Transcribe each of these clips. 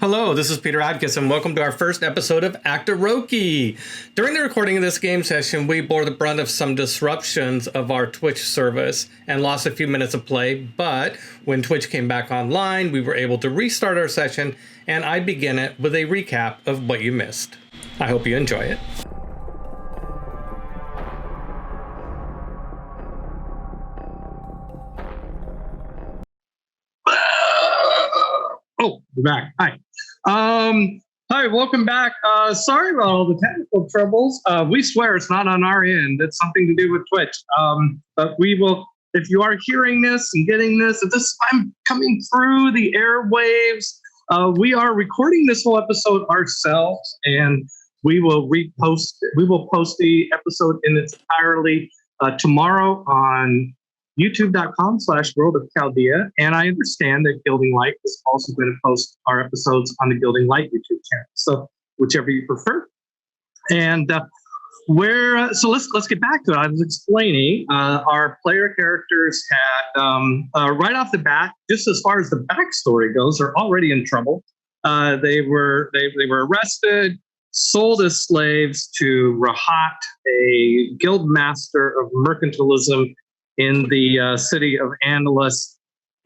Hello, this is Peter Adkison. Welcome to our first episode of Actoroke. During the recording of this game session, we bore the brunt of some disruptions of our Twitch service and lost a few minutes of play, but when Twitch came back online, we were able to restart our session, and I begin it with a recap of what you missed. I hope you enjoy it. Oh, we're back. Hi. Hi, welcome back. Sorry about all the technical troubles. We swear it's not on our end. It's something to do with Twitch. But we will, if you are hearing this and getting this, if this I'm coming through the airwaves, we are recording this whole episode ourselves, and we will post the episode in its entirety tomorrow on youtube.com/World of Chaldea. And I understand that Gilding Light is also going to post our episodes on the Gilding Light YouTube channel. So whichever you prefer. And so let's get back to it. I was explaining our player characters had right off the bat, just as far as the backstory goes, they're already in trouble. They were arrested, sold as slaves to Rahat, a guild master of mercantilism in the city of Andalus,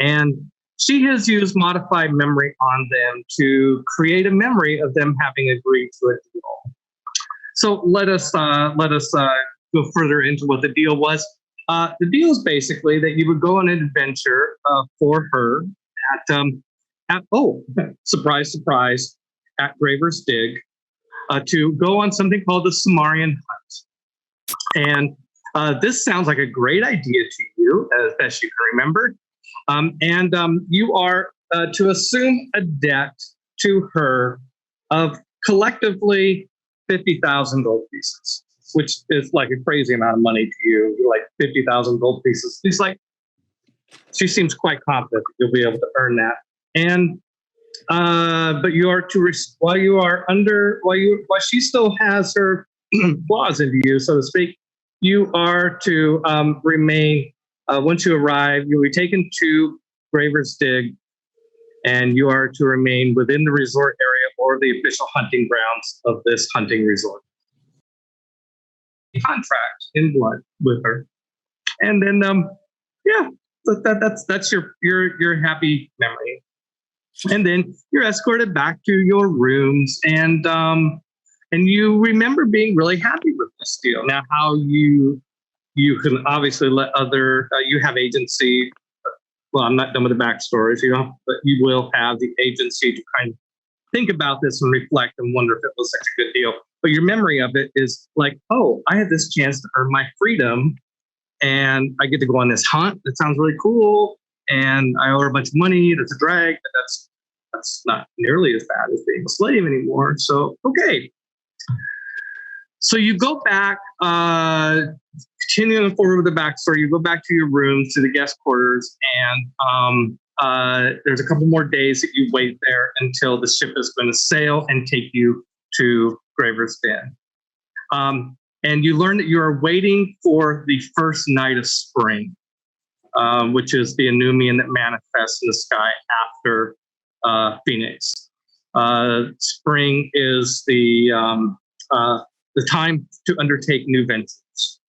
and she has used modified memory on them to create a memory of them having agreed to a deal. So let us go further into what the deal was. The deal is basically that you would go on an adventure for her at surprise, surprise, at Graver's Dig to go on something called the Somarrian Hunt. And this sounds like a great idea to you, as best you can remember. You are to assume a debt to her of collectively 50,000 gold pieces, which is like a crazy amount of money to you, like 50,000 gold pieces. She seems quite confident that you'll be able to earn that. And but you are to while she still has her claws into you, so to speak. You are to remain, once you arrive, you'll be taken to Graver's Dig, and you are to remain within the resort area or the official hunting grounds of this hunting resort. Contract in blood with her. And then, that's your happy memory. And then you're escorted back to your rooms, and you remember being really happy with this deal. Now, how you can obviously let you have agency. Well, I'm not done with the backstories, but you will have the agency to kind of think about this and reflect and wonder if it was such a good deal. But your memory of it is like, oh, I had this chance to earn my freedom, and I get to go on this hunt. That sounds really cool. And I owe her a bunch of money. That's a drag, but that's not nearly as bad as being a slave anymore. So, okay. So you go back, continuing forward with the backstory, you go back to your rooms, to the guest quarters, and there's a couple more days that you wait there until the ship is going to sail and take you to Graver's Den. And you learn that you are waiting for the first night of spring, which is the Anumian that manifests in the sky after Phoenix. Spring is the time to undertake new ventures.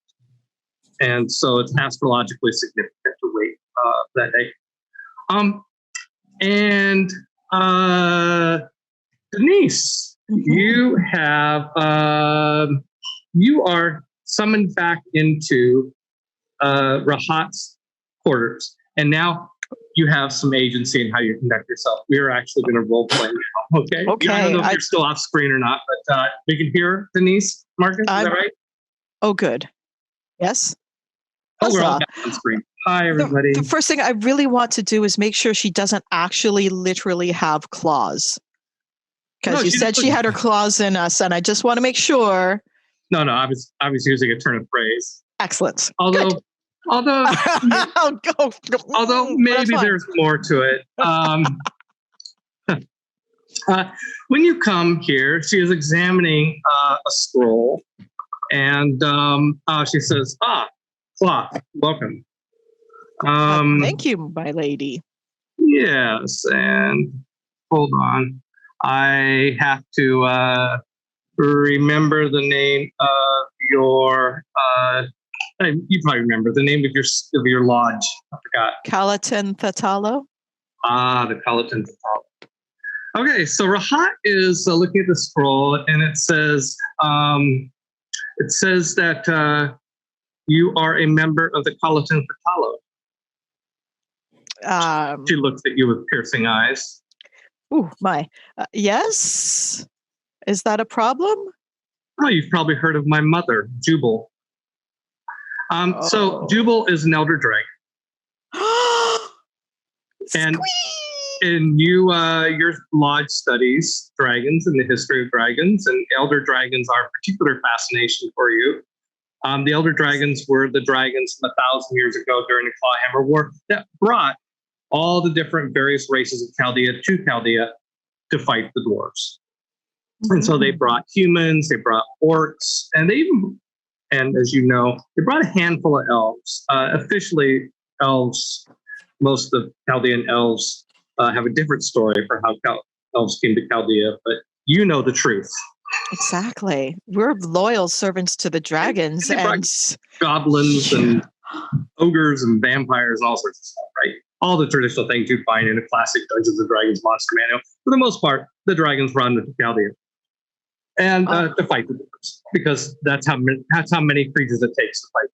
And so it's astrologically significant to wait that day. Denise, you are summoned back into Rahat's quarters. And now you have some agency in how you conduct yourself. We are actually going to role play now. Okay. Okay. I don't know if you're still off screen or not, but we can hear Denise. Marcus, is that right? Oh, good. Yes. Oh, we're all back on screen. Hi, everybody. The first thing I really want to do is make sure she doesn't actually literally have claws. Because you said she had her claws in us, and I just want to make sure. No, I was using a turn of phrase. Excellent. Although maybe there's more to it. When you come here, she is examining a scroll, and she says, cloth, welcome. Thank you, my lady. Yes, and hold on. I have to remember the name of your. You probably remember the name of your lodge. I forgot. Calatin Thatalo. The Calatin Thatalo. Okay, so Rahat is looking at the scroll, and it says that you are a member of the Calatin Thatalo. She looks at you with piercing eyes. Oh my! Yes, is that a problem? Oh, you've probably heard of my mother, Jubal. So Jubal is an elder dragon, and your lodge studies dragons and the history of dragons, and elder dragons are a particular fascination for you. The elder dragons were the dragons from 1,000 years ago during the Clawhammer War that brought all the different various races of Chaldea to Chaldea to fight the dwarves. And so they brought humans, they brought orcs, and as you know, they brought a handful of elves. Officially, elves, most of the Chaldean elves have a different story for how elves came to Chaldea, but you know the truth. Exactly. We're loyal servants to the dragons and goblins and ogres and vampires and all sorts of stuff, right? All the traditional things you'd find in a classic Dungeons and Dragons monster manual. For the most part, the dragons run to Chaldea and to fight the dwarves, because that's how many creatures it takes to fight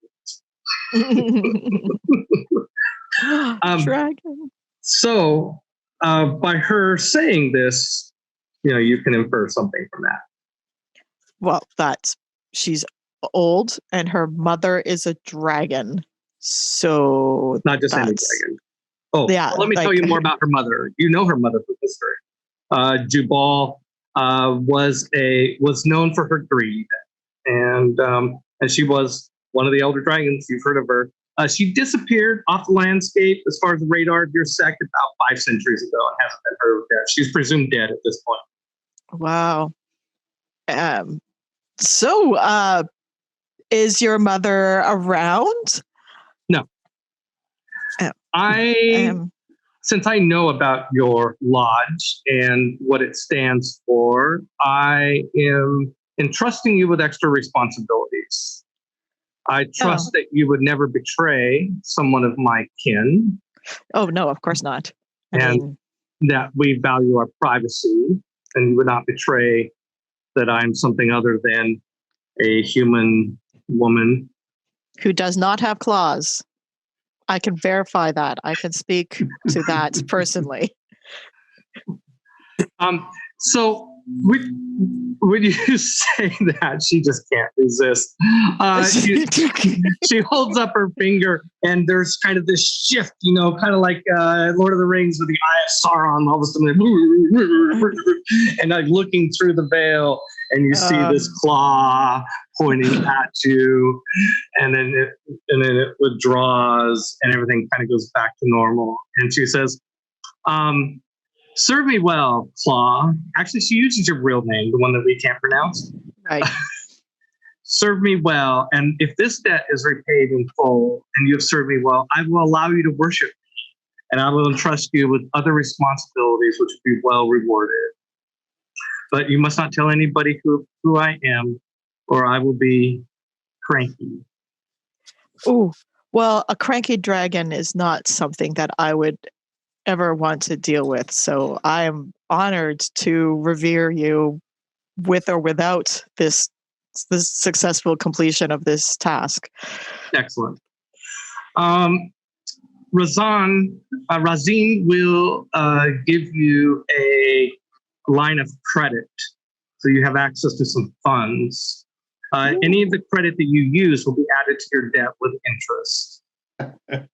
the dragon. So by her saying this, you can infer something from that. Well, she's old and her mother is a dragon. So not just any dragon. Oh, yeah. Well, let me tell you more about her mother. You know her mother from history. Jubal was known for her greed, and she was one of the elder dragons. You've heard of her. She disappeared off the landscape as far as the radar of your sect about 5 centuries ago and hasn't been heard of yet. She's presumed dead at this point. Wow. So is your mother around? No. Since I know about your lodge and what it stands for, I am entrusting you with extra responsibilities. I trust that you would never betray someone of my kin. Oh, no, of course not. And that we value our privacy, and you would not betray that I'm something other than a human woman. Who does not have claws. I can verify that. I can speak to that personally. So when you say that, she just can't resist. She holds up her finger, and there's kind of this shift, kind of like Lord of the Rings with the Eye of Sauron. All of a sudden, and like looking through the veil, and you see this claw pointing at you, and then it withdraws, and everything kind of goes back to normal. And she says, "Serve me well, Claw." Actually, she uses your real name, the one that we can't pronounce. Right. Serve me well, and if this debt is repaid in full, and you have served me well, I will allow you to worship me, and I will entrust you with other responsibilities, which will be well rewarded. But you must not tell anybody who I am, or I will be cranky. Oh, well, a cranky dragon is not something that I would ever want to deal with. So I am honored to revere you with or without this successful completion of this task. Excellent. Razin will give you a line of credit, so you have access to some funds. Any of the credit that you use will be added to your debt with interest. Of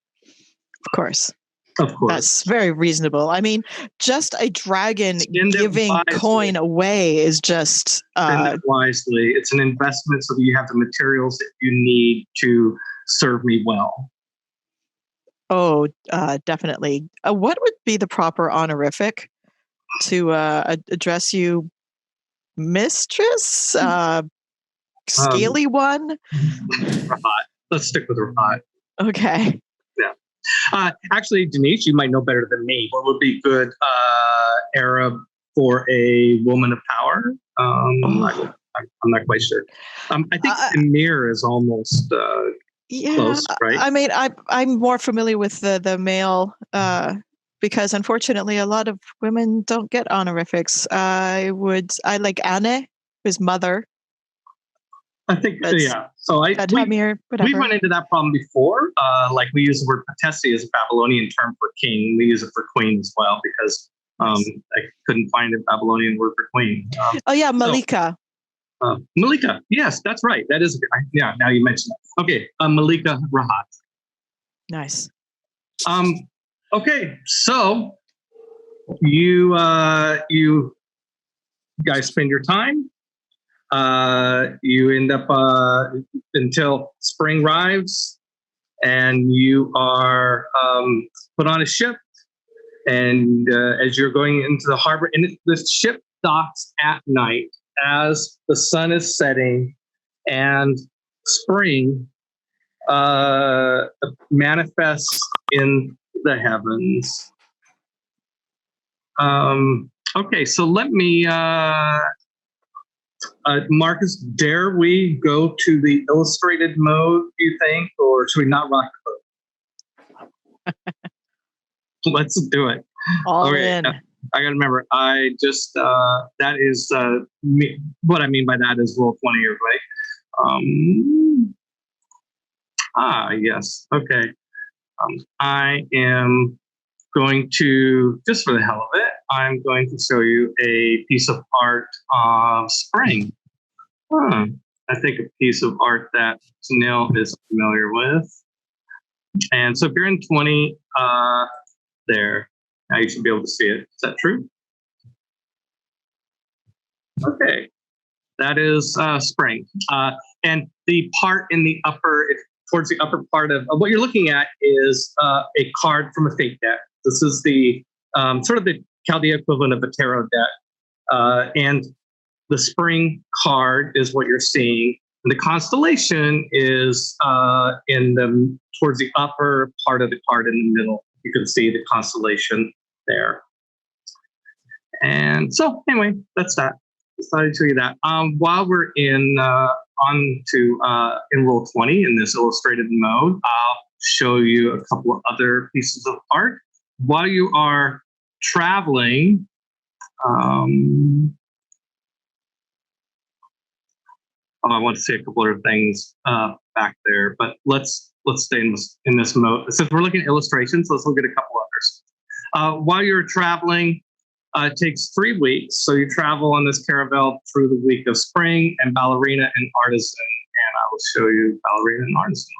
course. Of course. That's very reasonable. I mean, just a dragon giving coin away is just... Spend it wisely. It's an investment so that you have the materials that you need to serve me well. Oh, definitely. What would be the proper honorific to address you? Mistress? Scaly one? Rahat. Let's stick with Rahat. Okay. Yeah. Actually, Denise, you might know better than me what would be good Arab for a woman of power. I'm not quite sure. I think Emir is almost close, right? I mean, I'm more familiar with the male because unfortunately a lot of women don't get honorifics. I like Anne, his mother. I think, yeah. So we run into that problem before. Like we use the word patesi as a Babylonian term for king. We use it for queen as well because I couldn't find a Babylonian word for queen. Malika. Malika. Yes, that's right. That is, yeah, now you mentioned that. Okay, Malika Rahat. Nice. Okay, so you guys spend your time. You end up until spring arrives, and you are put on a ship. And as you're going into the harbor, and the ship docks at night as the sun is setting, and spring manifests in the heavens. Okay, so let me. Marcus, dare we go to the illustrated mode, do you think, or should we not rock the boat? Let's do it. All in. I got to remember, I just, that is, what I mean by that is roll 20, everybody. Yes. Okay. I am going to, just for the hell of it, I'm going to show you a piece of art of spring. I think a piece of art that Sunil is familiar with. And so if you're in 20, there, now you should be able to see it. Is that true? Okay. That is spring. And the part in the upper, towards the upper part of what you're looking at is a card from a fate deck. This is the sort of the Chaldea equivalent of a tarot deck. And the spring card is what you're seeing. And the constellation is towards the upper part of the card in the middle. You can see the constellation there. And so anyway, that's that. Decided to show you that. While we're in roll 20 in this illustrated mode, I'll show you a couple of other pieces of art. While you are traveling, I want to say a couple of things back there, but let's stay in this mode. Since we're looking at illustrations, let's look at a couple others. While you're traveling, it takes 3 weeks. So you travel on this caravel through the week of spring and ballerina and artisan. And I will show you ballerina and artisan.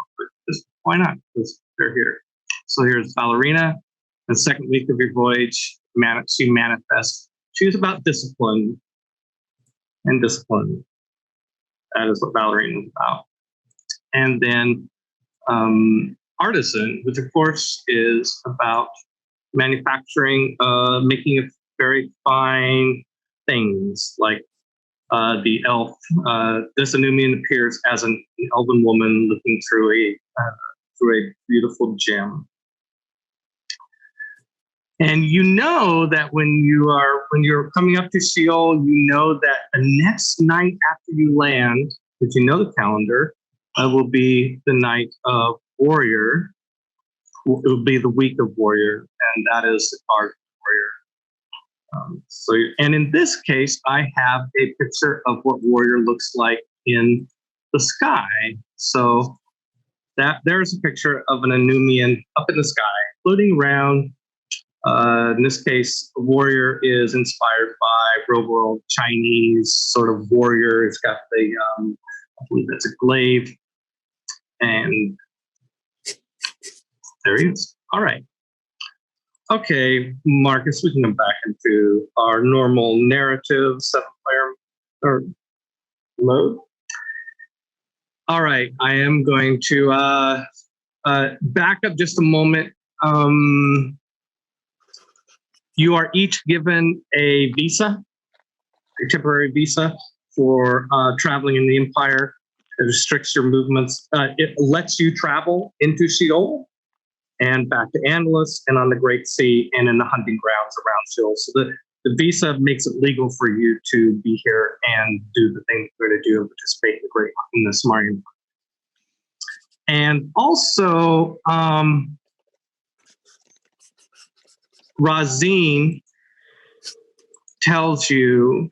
Just why not? Because they're here. So here's ballerina. The second week of your voyage, she manifests. She's about discipline and discipline. That is what ballerina is about. And then artisan, which of course is about manufacturing, making of very fine things like the elf. This Anumian appears as an elven woman looking through a beautiful gem. And you know that when you're coming up to Sheol, you know that the next night after you land, because you know the calendar, will be the night of Warrior. It will be the week of Warrior, and that is the card Warrior. And in this case, I have a picture of what Warrior looks like in the sky. So there's a picture of an Anumian up in the sky, floating around. In this case, Warrior is inspired by real world Chinese sort of warrior. It's got the, I believe that's a glaive. And there he is. All right. Okay, Marcus, we can come back into our normal narrative 7-player mode. All right, I am going to back up just a moment. You are each given a visa, a temporary visa for traveling in the Empire. It restricts your movements. It lets you travel into Sheol and back to Andalus and on the Great Sea and in the hunting grounds around Sheol. So the visa makes it legal for you to be here and do the thing that you're going to do and participate in the Somarrian Hunt. And also, Razine tells you,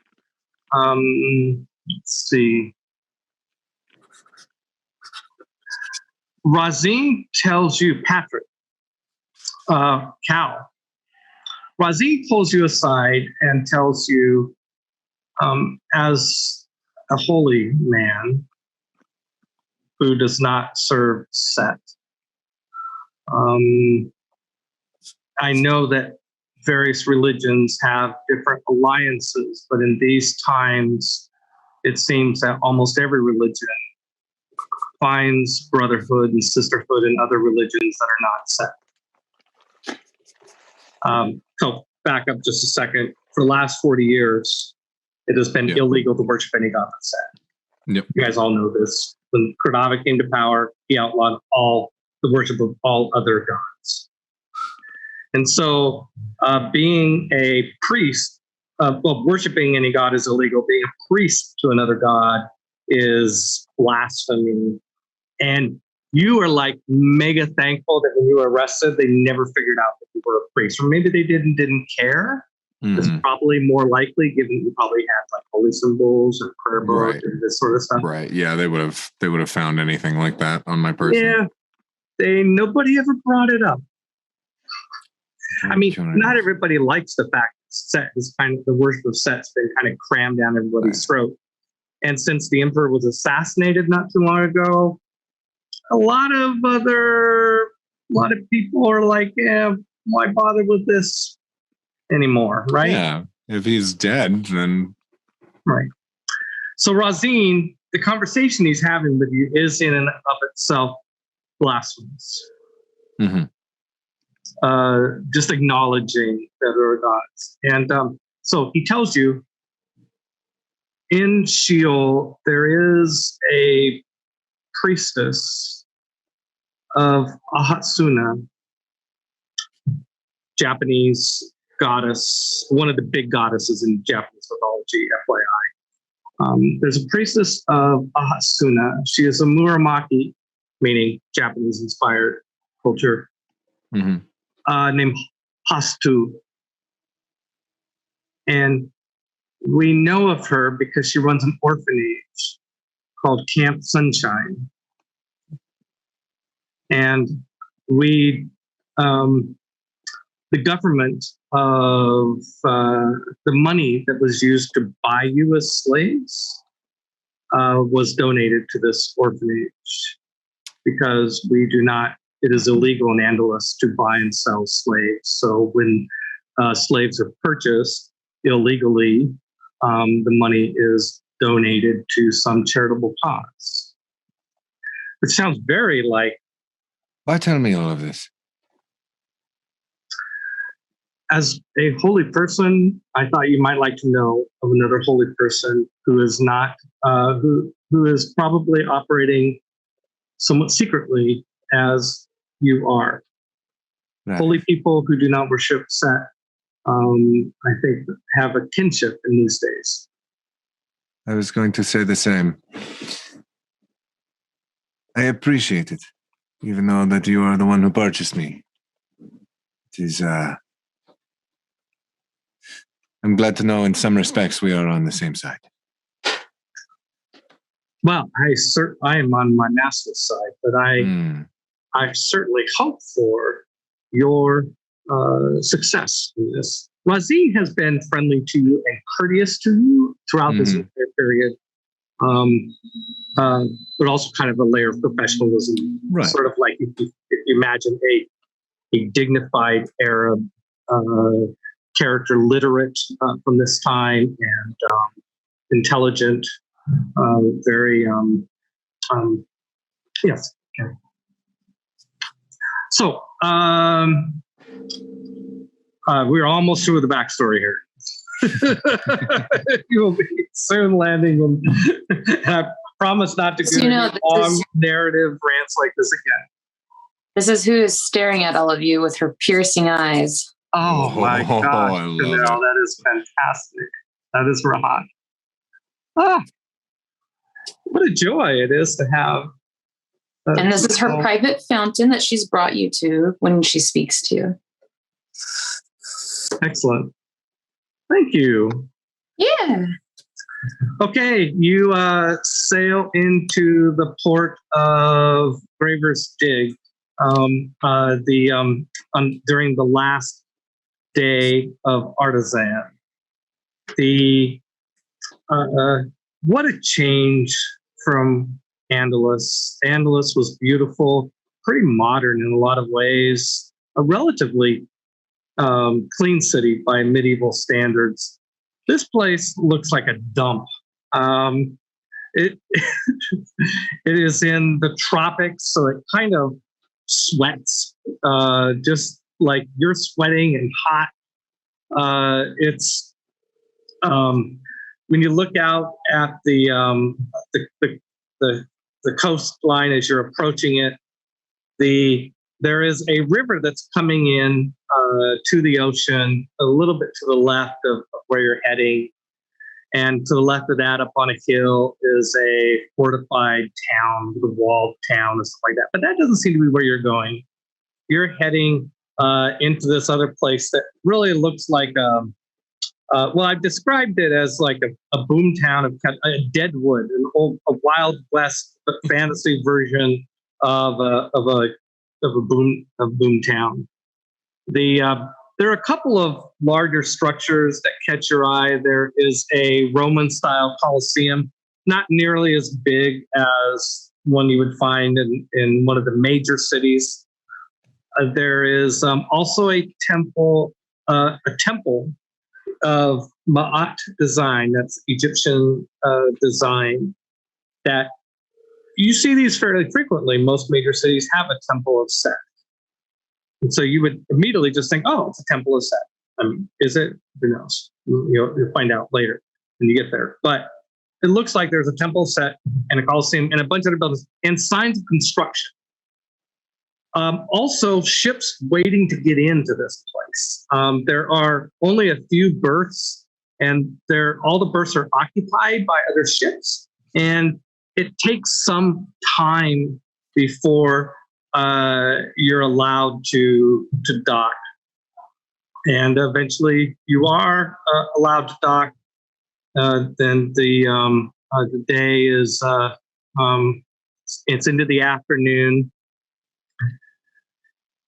let's see. Razine tells you, Patrick, Cal. Razine pulls you aside and tells you, as a holy man who does not serve Set, I know that various religions have different alliances, but in these times, it seems that almost every religion finds brotherhood and sisterhood in other religions that are not Set. So back up just a second. For the last 40 years, it has been illegal to worship any god but Set. Yep. You guys all know this. When Kradava came to power, he outlawed all the worship of all other gods. And so being a priest, worshiping any god is illegal. Being a priest to another god is blasphemy. And you are like mega thankful that when you were arrested, they never figured out that you were a priest. Or maybe they didn't care. It's probably more likely, given you probably had like holy symbols or prayer book and this sort of stuff. Right. Yeah, they would have found anything like that on my person. Yeah. Nobody ever brought it up. I mean, not everybody likes the fact that Set is kind of the worship of Set's been kind of crammed down everybody's throat. And since the emperor was assassinated not too long ago, a lot of people are like, yeah, why bother with this anymore, right? Yeah, if he's dead, then right. So Razine, the conversation he's having with you is in and of itself blasphemous. Just acknowledging that there are gods. And so he tells you in Sheol there is a priestess of Ahatsuna, Japanese goddess, one of the big goddesses in Japanese mythology, FYI. There's a priestess of Ahatsuna. She is a Muramaki, meaning Japanese-inspired culture, named Hastu. And we know of her because she runs an orphanage called Camp Sunshine. And we, the government of the money that was used to buy you as slaves was donated to this orphanage because it is illegal in Andalus to buy and sell slaves. So when slaves are purchased illegally, the money is donated to some charitable cause. It sounds very like... Why tell me all of this? As a holy person, I thought you might like to know of another holy person who is not, who is probably operating somewhat secretly as you are. Right. Holy people who do not worship Set, I think, have a kinship in these days. I was going to say the same. I appreciate it, even though that you are the one who purchased me. It is, I'm glad to know in some respects we are on the same side. Well, I am on my master's side, but I certainly hope for your success in this. Razine has been friendly to you and courteous to you throughout this entire period, but also kind of a layer of professionalism. Right. Sort of like if you imagine a dignified Arab character, literate from this time, and intelligent, very, yes. Okay. So, we're almost through with the backstory here. You will be soon landing, and I promise not to do long narrative rants like this again. This is who is staring at all of you with her piercing eyes. Oh my gosh, I love Chanel, it. that is fantastic. That is hot. Ah, what a joy it is to have. And this is her private fountain that she's brought you to when she speaks to you. Excellent. Thank you. Yeah. Okay, you sail into the port of Graver's Dig during the last day of Artisan. What a change from Andalus. Andalus was beautiful, pretty modern in a lot of ways, a relatively clean city by medieval standards. This place looks like a dump. It it is in the tropics, so it kind of sweats, just like you're sweating and hot. It's when you look out at the coastline as you're approaching it, there is a river that's coming in to the ocean a little bit to the left of where you're heading. And to the left of that, up on a hill, is a fortified town, the walled town and stuff like that. But that doesn't seem to be where you're going. You're heading into this other place that really looks like well, I've described it as like a boom town of a Deadwood, a Wild West fantasy version of a boom town. There are a couple of larger structures that catch your eye. There is a Roman-style Colosseum, not nearly as big as one you would find in one of the major cities. There is also a temple of Ma'at design, that's Egyptian design, that you see these fairly frequently. Most major cities have a temple of Set. And so you would immediately just think, oh, it's a temple of Set. I mean, is it? Who knows? You'll find out later when you get there. But it looks like there's a temple of Set and a Colosseum and a bunch of other buildings and signs of construction. Also, ships waiting to get into this place. There are only a few berths, and all the berths are occupied by other ships. And it takes some time before you're allowed to dock. And eventually you are allowed to dock. Then the day is, it's into the afternoon.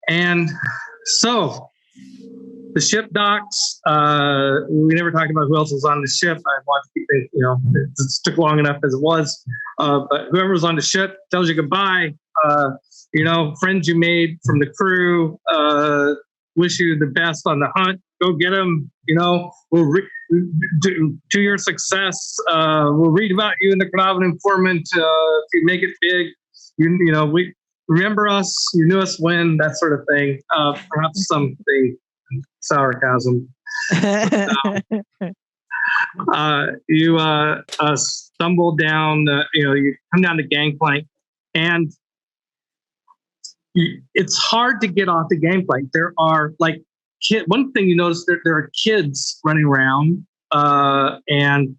And so the ship docks. We never talked about who else was on the ship. I want to keep it, it took long enough as it was. But whoever was on the ship tells you goodbye. Friends you made from the crew, wish you the best on the hunt. Go get them. To your success. We'll read about you in the Craven Informant. If you make it big, we remember us. You knew us when, that sort of thing. Perhaps something sarcasm. You stumble down. You come down the gangplank, and it's hard to get off the gangplank. There are one thing you notice, there are kids running around and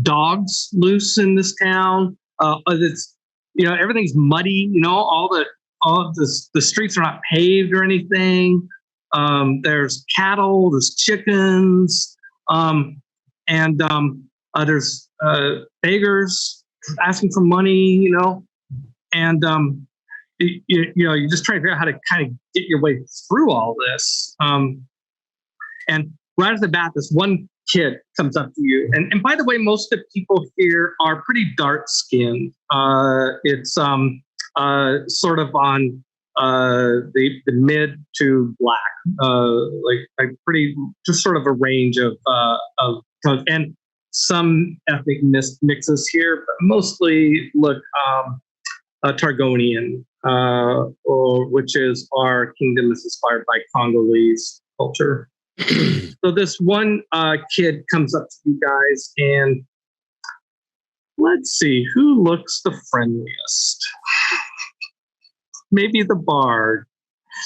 dogs loose in this town. It's everything's muddy. All the streets are not paved or anything. There's cattle, there's chickens, and there's beggars asking for money. And you just try to figure out how to kind of get your way through all this. And right off the bat, this one kid comes up to you. And by the way, most of the people here are pretty dark skinned. It's sort of on the mid to black, like pretty, just sort of a range of tones, and some ethnic mixes here, but mostly look Targonian, which is our kingdom is inspired by Congolese culture. So this one kid comes up to you guys, and let's see who looks the friendliest. Maybe the bard.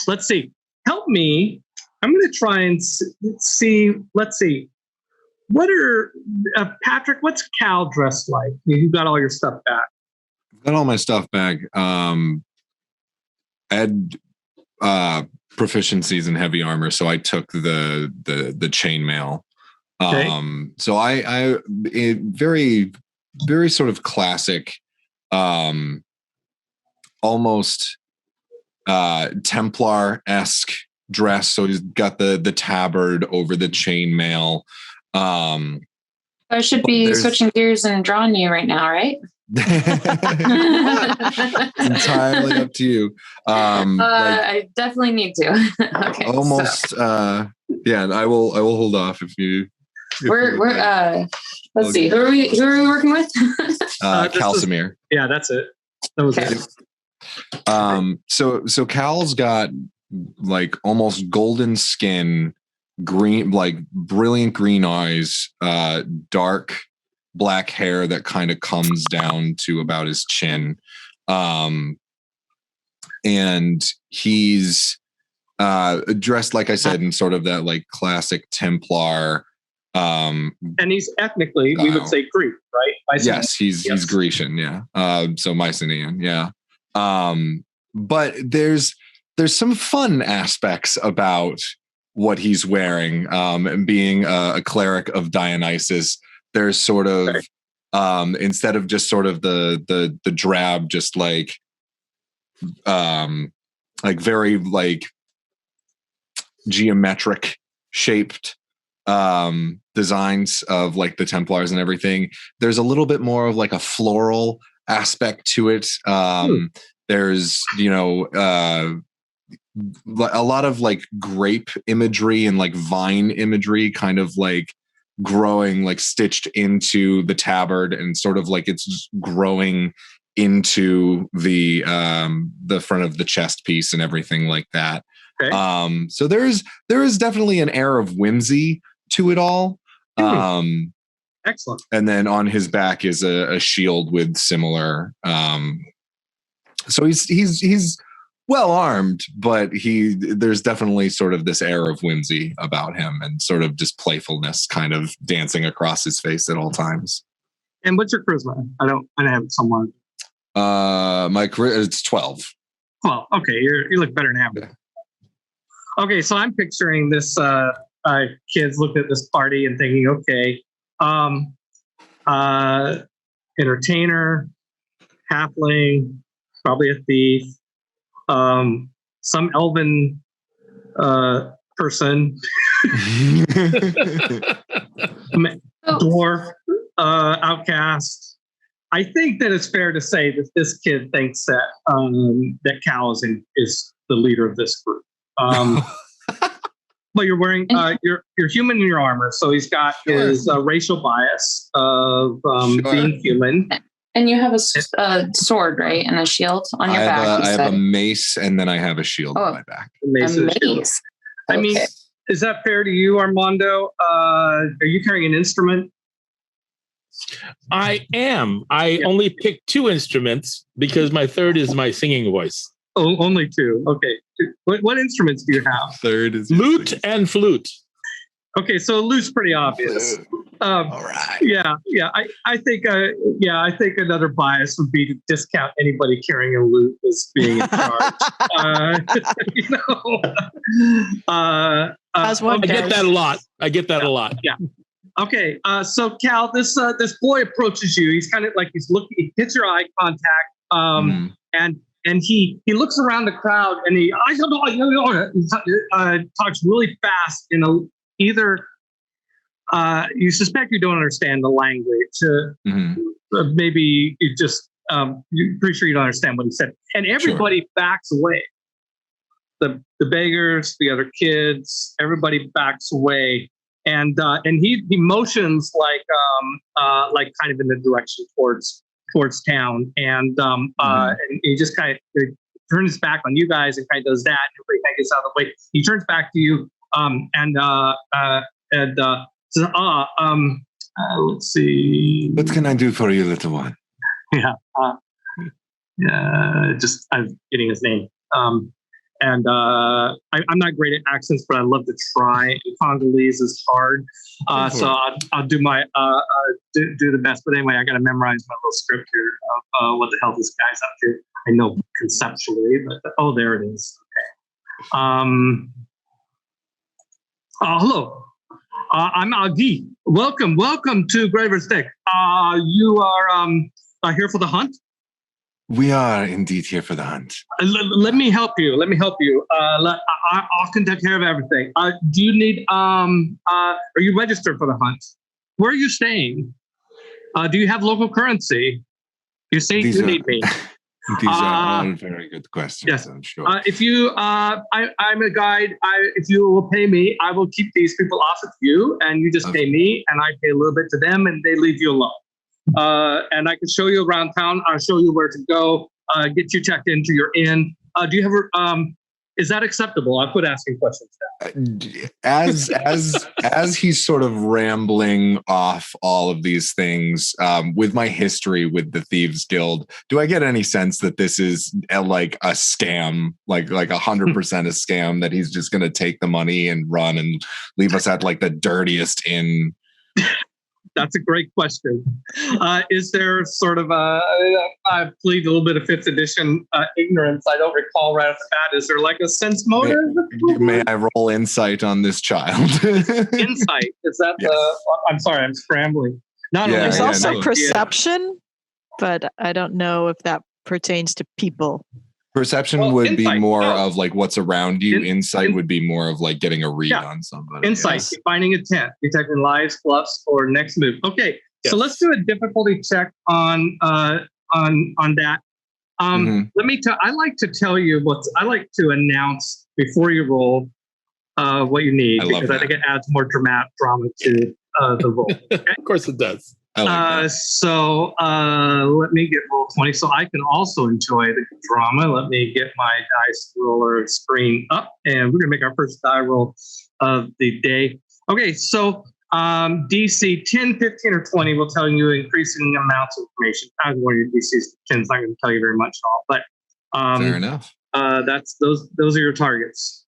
Let's see. Help me I'm going to try and see. Let's see. What are Patrick? What's Cal dressed like? You got all your stuff back. I've got all my stuff back. I had proficiencies in heavy armor, so I took the chainmail. Okay. So I very, very sort of classic, almost Templar-esque dress. So he's got the tabard over the chainmail. I should be switching gears and drawing you right now, right? Entirely up to you. I definitely need to. Okay. Almost. Yeah, I will hold off if you. We're let's see. Who are we working with? Calsamir. Yeah, that's it. That was it. So Cal's got like almost golden skin, green, like brilliant green eyes, dark black hair that kind of comes down to about his chin. And he's dressed, like I said, in sort of that like classic Templar. And he's ethnically, we would say Greek, right? Mycenaean. Yes, he's Grecian, yeah. So Mycenaean, yeah. But there's some fun aspects about what he's wearing, and being a cleric of Dionysus. There's sort of instead of just sort of the drab, just like very like geometric shaped designs of like the Templars and everything. There's a little bit more of like a floral aspect to it. There's, a lot of like grape imagery and like vine imagery kind of like growing, like stitched into the tabard, and sort of like it's growing into the front of the chest piece and everything like that. Okay. So there is definitely an air of whimsy to it all. Excellent. And then on his back is a shield with similar. So he's well armed, but there's definitely sort of this air of whimsy about him, and sort of just playfulness kind of dancing across his face at all times. And what's your charisma? I have someone. My charisma, it's 12. Well, okay, you look better than average. Yeah. Okay, so I'm picturing this kids looking at this party and thinking, okay, entertainer, halfling, probably a thief, some elven person, dwarf, outcast. I think that it's fair to say that this kid thinks that that Cal is the leader of this group. But you're wearing you're human in your armor, so he's got his racial bias of being human. And you have a sword, right, and a shield on your back. I have a mace, and then I have a shield on my back. A mace. I mean, is that fair to you, Armando? Are you carrying an instrument? I am. I only picked 2 instruments because my third is my singing voice. Oh, only 2. Okay. What instruments do you have? Third is lute and flute. Okay, so lute's pretty obvious. All right. Yeah. I think another bias would be to discount anybody carrying a lute as being in charge. As one I get that a lot. A lot. Yeah. Okay. So Cal, this boy approaches you. He's kind of like he hits your eye contact. And he looks around the crowd and he talks really fast. Either you suspect you don't understand the language. Maybe you just you're pretty sure you don't understand what he said. And everybody backs away. The beggars, the other kids, everybody backs away. And he motions like kind of in the direction towards town, and he just kind of turns his back on you guys and kind of does that. And everybody kind of gets out of the way. He turns back to you and says, let's see. What can I do for you, little one? Yeah. I'm getting his name. And I'm not great at accents, but I love to try. And Congolese is hard, so I'll do my do the best. But anyway, I got to memorize my little script here of what the hell this guy's up to. I know conceptually, but there it is. Okay. Hello. I'm Agi. Welcome to Graver's Deck. You are here for the hunt? We are indeed here for the hunt. Let me help you. I'll conduct care of everything. Do you need? Are you registered for the hunt? Where are you staying? Do you have local currency? You say you need me. These are all very good questions. Yes. I'm sure. If you, I'm a guide. If you will pay me, I will keep these people off of you, and you just pay me, and I pay a little bit to them, and they leave you alone. And I can show you around town. I'll show you where to go. Get you checked into your inn. Do you have? Is that acceptable? I quit asking questions now. As he's sort of rambling off all of these things, with my history with the Thieves Guild, do I get any sense that this is like a scam, like 100% a scam, that he's just going to take the money and run and leave us at like the dirtiest inn? That's a great question. Is there sort of I plead a little bit of 5th edition ignorance. I don't recall right off the bat. Is there like a sense motive? May I roll insight on this child? Insight? Is that I'm sorry, I'm scrambling. There's also perception, but I don't know if that pertains to people. Perception would be more of like what's around you. Insight would be more of like getting a read on somebody. Insight, finding a tent, detecting lies, bluffs, or next move. Okay, so let's do a difficulty check on that. Let me tell. I like to tell you I like to announce before you roll what you need, because I think it adds more drama to the roll. Okay? Of course it does. So let me get roll 20 so I can also enjoy the drama. Let me get my dice roller screen up, and we're gonna make our first die roll of the day. Okay, so DC 10, 15, or 20 will tell you increasing amounts of information. As one of your DCs, 10 is not going to tell you very much at all, but fair enough. That's those are your targets.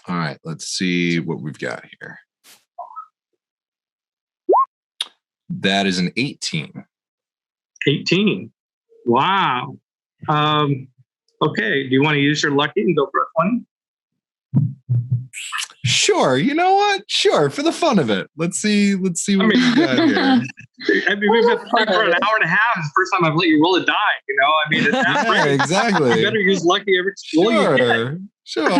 All right, let's see what we've got here. That is an 18. 18. Wow. Okay. Do you want to use your lucky and go for a 20? Sure. You know what? Sure. For the fun of it. Let's see what we got here. I mean, we've been playing for an hour and a half. It's the first time I've let you roll a die. You know, I mean, it's that yeah, exactly. You better use lucky every roll you get. Sure.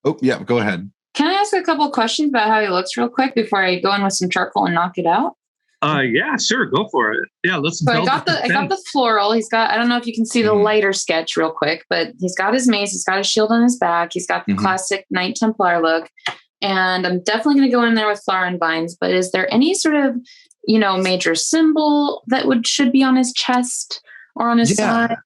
Oh, yeah. Go ahead. Can I ask a couple of questions about how he looks real quick before I go in with some charcoal and knock it out? Yeah, sure. Go for it. Yeah, let's So I got the floral. He's got, I don't know if you can see the lighter sketch real quick, but he's got his mace. He's got his shield on his back. He's got the classic Knight Templar look. And I'm definitely going to go in there with flower and vines, but is there any sort of, major symbol that should be on his chest or on his side?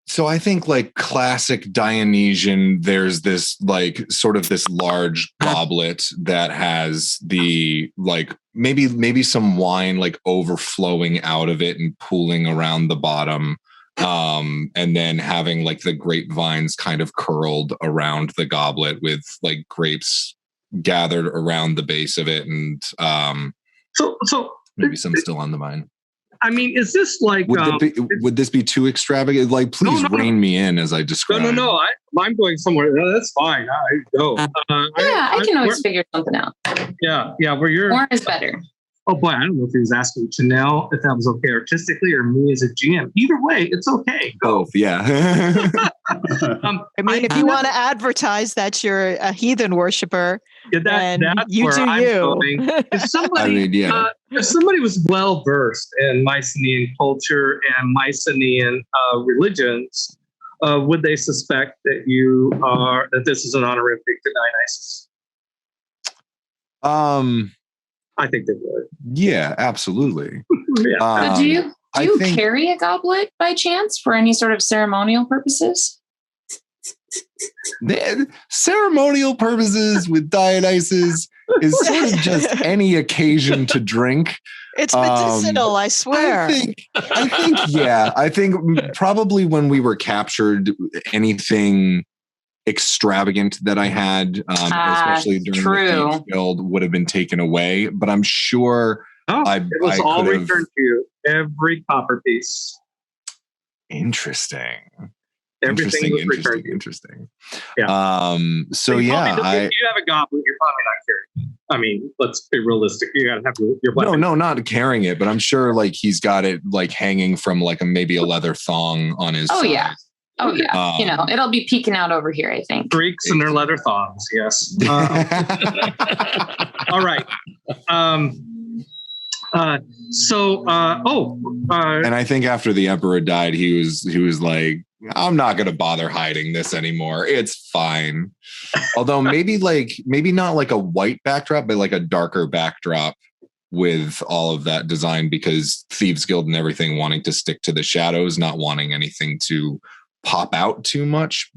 So I think like classic Dionysian, there's this like sort of this large goblet that has the like maybe some wine like overflowing out of it and pooling around the bottom. And then having like the grapevines kind of curled around the goblet with like grapes gathered around the base of it. And so maybe some still on the vine. I mean, is this like... Would this be too extravagant? Like, please rein me in in as I describe. No. I'm going somewhere. No, that's fine. I go. I can always figure something out. Yeah. Where you're... More is better. Oh, boy. I don't know if he was asking Chanel if that was okay artistically or me as a GM. Either way, it's okay. Both, yeah. I mean, if you want to advertise that you're a heathen worshiper, that's you where do I'm you. going. If somebody, if somebody was well versed in Mycenaean culture and Mycenaean religions, would they suspect that this is an honorific to Dionysus? I think they would. Yeah, absolutely. So do you carry a goblet by chance for any sort of ceremonial purposes? Ceremonial purposes with Dionysus is sort of just any occasion to drink. It's medicinal, I swear. I think probably when we were captured, anything extravagant that I had, especially during the Thieves Guild, would have been taken away. But I'm sure it was all returned to you. Every copper piece. Interesting. Everything was returned. Interesting. Yeah. So if you I have a goblet, you're probably not carrying it. I mean, let's be realistic. You got to have your weapon. No, not carrying it, but I'm sure like he's got it like hanging from like maybe a leather thong on his. Oh side. yeah. Oh yeah. You know, it'll be peeking out over here, I think. Freaks and their leather thongs. Yes. All right. And I think after the emperor died, he was like, I'm not going to bother hiding this anymore. It's fine. Although maybe not like a white backdrop, but like a darker backdrop with all of that design, because Thieves Guild and everything wanting to stick to the shadows, not wanting anything to pop out too much,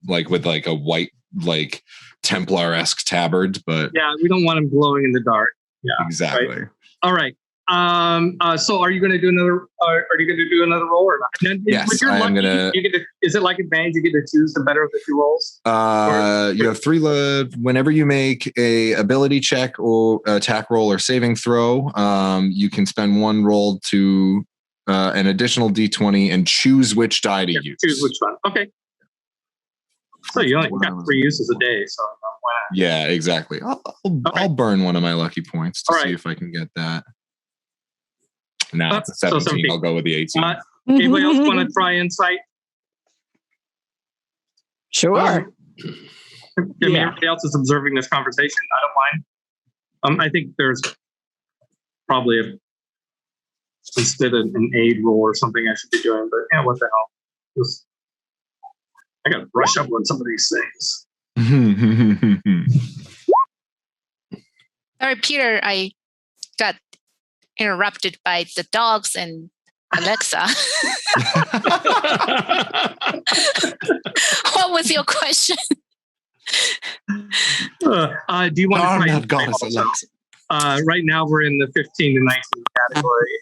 like with like a white, like Templar-esque tabard. But yeah, we don't want them glowing in the dark. Yeah, exactly. Right? All right. So are you going to do another? Are you going to do another roll or not? Yes, I am going to. Is it like advantage? You get to choose the better of the two rolls. You have 3. Whenever you make a ability check or attack roll or saving throw, you can spend 1 roll to an additional D20 and choose which die to use. Choose which one. Okay. So you only got 3 uses a day. So why not? Yeah, exactly. I'll burn one of my lucky points to see if I can get that. Nah, it's a 17. I'll go with the 18. Anybody else want to try insight? Sure. Everybody else is observing this conversation. I don't mind. I think there's probably instead of an aid roll or something I should be doing, but yeah, what the hell? I got to brush up on some of these things. Sorry, Peter, I got interrupted by the dogs and Alexa. What was your question? Do you want to try goddess Alexa? Right now we're in the 15 to 19 category.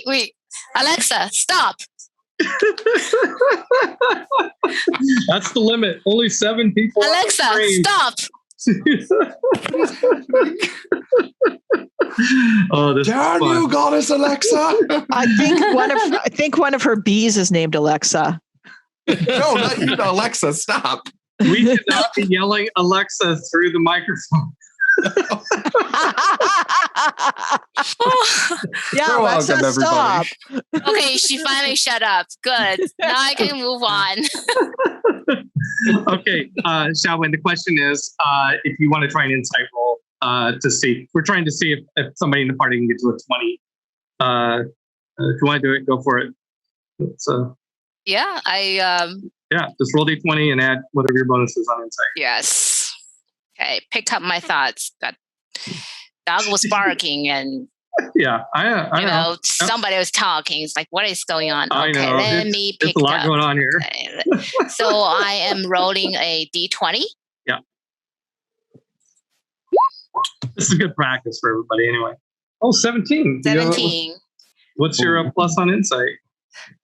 Wait. Alexa, stop. That's the limit. Only 7 people. Alexa, stop. Oh, this Darn you, goddess Alexa! I think one of her bees is named Alexa. No, not you, Alexa. Stop. We should not be yelling Alexa through the microphone. Yeah, Alexa, stop. Okay, she finally shut up. Good. Now I can move on. Okay, XiaoWen, the question is, if you want to try an insight roll to see, we're trying to see if somebody in the party can get to a 20. If you want to do it, go for it. Yeah, just roll D20 and add whatever your bonus is on insight. Yes. Okay, picked up my thoughts. That dog was barking and yeah, I know. Somebody was talking. It's like, what is going on? I okay, know. let me pick up. There's a lot going on here. Okay. So I am rolling a D20. Yeah. This is good practice for everybody anyway. Oh, 17. 17. What's your plus on insight?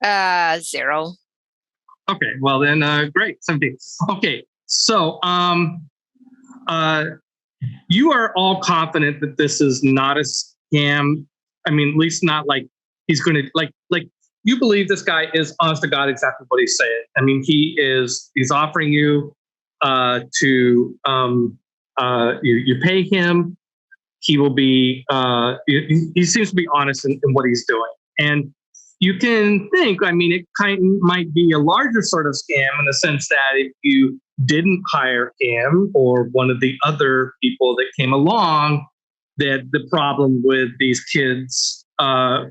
0. Okay, well then, great, 17. Okay, so you are all confident that this is not a scam. I mean, at least not like he's going to like you believe this guy is honest to God exactly what he's saying. I mean, he's offering you to you pay him. He will be he seems to be honest in what he's doing, and you can think, I mean, it might be a larger sort of scam in the sense that if you didn't hire him or one of the other people that came along, that the problem with these kids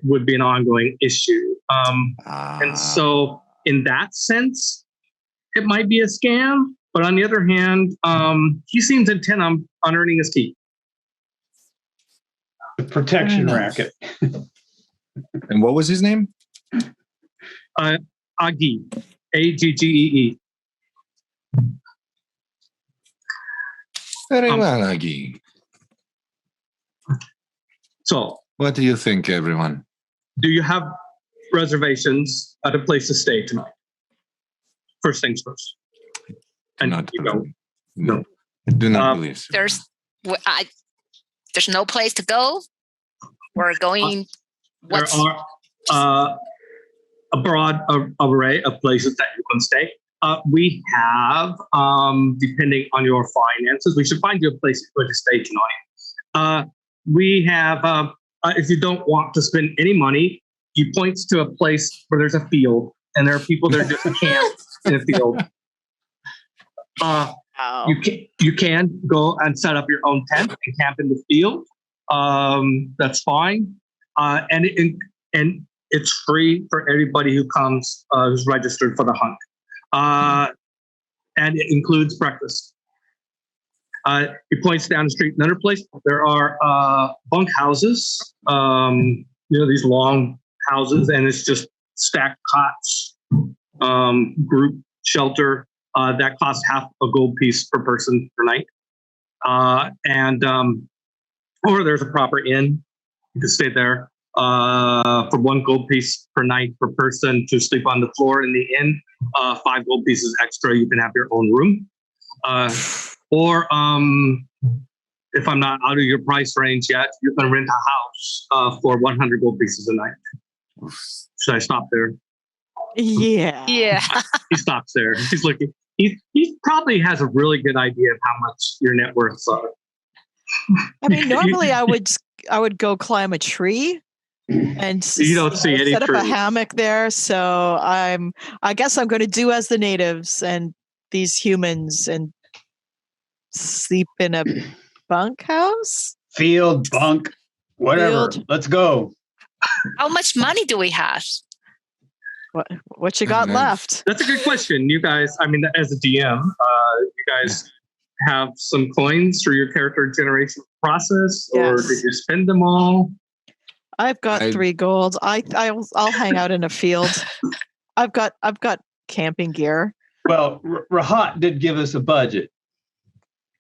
would be an ongoing issue. And so in that sense, it might be a scam. But on the other hand, he seems intent on earning his keep. The protection racket. And what was his name? Agee. Aggee. Very well, Agee. So, what do you think, everyone? Do you have reservations at a place to stay tonight? first things first. Do not do not believe so. There's no place to go. We're going. There are a broad array of places that you can stay. We have, depending on your finances, we should find you a place to stay tonight. We have, if you don't want to spend any money, he points to a place where there's a field, and there are people that are just camped in a field. You can go and set up your own tent and camp in the field. That's fine. And it's free for everybody who comes, who's registered for the hunt. And it includes breakfast. He points down the street. Another place, there are bunk houses, these long houses, and it's just stacked cots, group shelter. That costs half a gold piece per person per night. Or there's a proper inn. You can stay there for 1 gold piece per night per person to sleep on the floor in the inn. 5 gold pieces extra, you can have your own room. Or if I'm not out of your price range yet, you can rent a house for 100 gold pieces a night. Should I stop there? Yeah. He stops there. He's looking. He probably has a really good idea of how much your net worths are. I mean, normally I would go climb a tree and you don't see any set trees. up a hammock there. So I guess I'm going to do as the natives and these humans and sleep in a bunkhouse, field, bunk, whatever. Field. Let's go. How much money do we have? What you got left? That's a good question. You guys, I mean, as a DM, you guys have some coins for your character generation process, or Yes. did you spend them all? I've got 3 gold. I'll hang out in a field. I've got camping gear. Well, Rahat did give us a budget,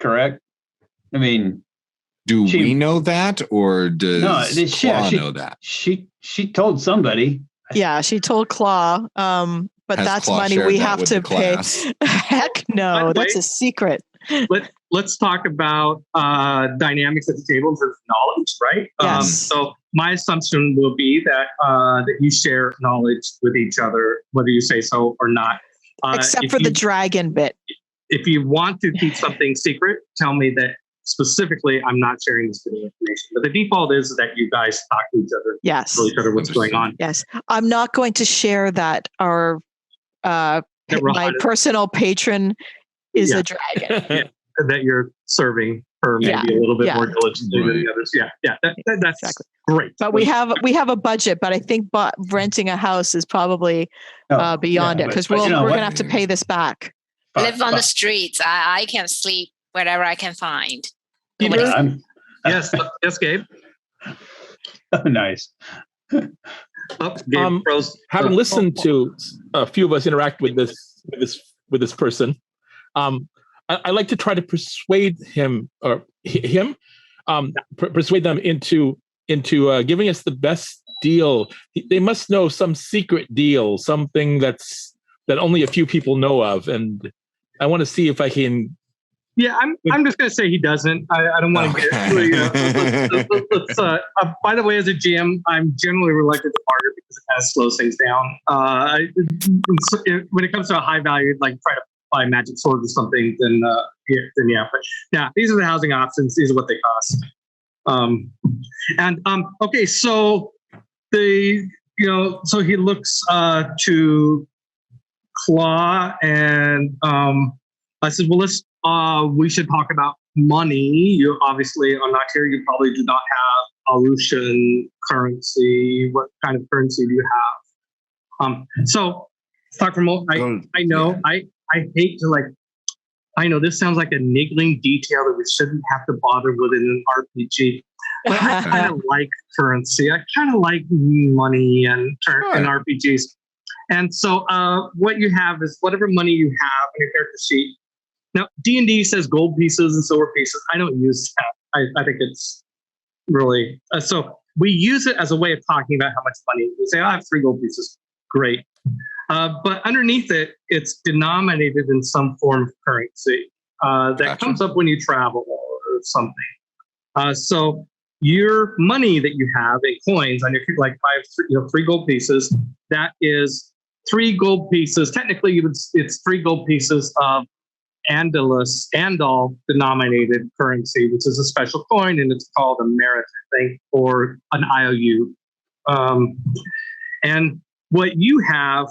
correct? I mean, do we know that, or does Claw know that? She told somebody. Yeah, she told Claw. But Has that's Claw money shared we that have with to the pay. class? Heck By no, the that's way, a secret. Let's talk about dynamics at the table in terms of knowledge, right? Yes. So my assumption will be that you share knowledge with each other, whether you say so or not. Except for the dragon bit. If you want to keep something secret, tell me that specifically I'm not sharing this bit of information. But the default is that you guys talk to each other, Yes. tell each other what's going on. Yes. I'm not going to share that our my personal patron is a dragon. That you're serving her maybe a little bit more diligently than the others. That's exactly great. But we have a budget, but I think renting a house is probably beyond it, because we're going to have to pay this back. Live on the streets. I can sleep wherever I can find. Yes, Gabe. Oh, nice. Having listened to a few of us interact with this person, I like to try to persuade persuade them into giving us the best deal. They must know some secret deal, something that only a few people know of, and I want to see if I can. Yeah, I'm just going to say he doesn't. I don't want to get. By the way, as a GM, I'm generally reluctant to barter because it kind of slows things down. When it comes to a high value, like try to buy a magic sword or something, then yeah. But yeah, these are the housing options. These are what they cost. Okay, so so he looks to Claw, and I said, well, we should talk about money. You obviously are not here. You probably do not have Alushan currency. What kind of currency do you have? So let's talk for a moment. I know. I hate to I know this sounds like a niggling detail that we shouldn't have to bother with in an RPG, but I kind of like currency. I kind of like money and RPGs. And so what you have is whatever money you have on your character sheet. Now, D&D says gold pieces and silver pieces. I don't use that. I think it's really... so we use it as a way of talking about how much money. We say, I have 3 gold pieces. Great. But underneath it, it's denominated in some form of currency that comes up when you travel or something. So your money that you have in coins on your like 3 gold pieces, that is 3 gold pieces. Technically, it's 3 gold pieces of Andal denominated currency, which is a special coin, and it's called a merit, I think, or an IOU. And what you have,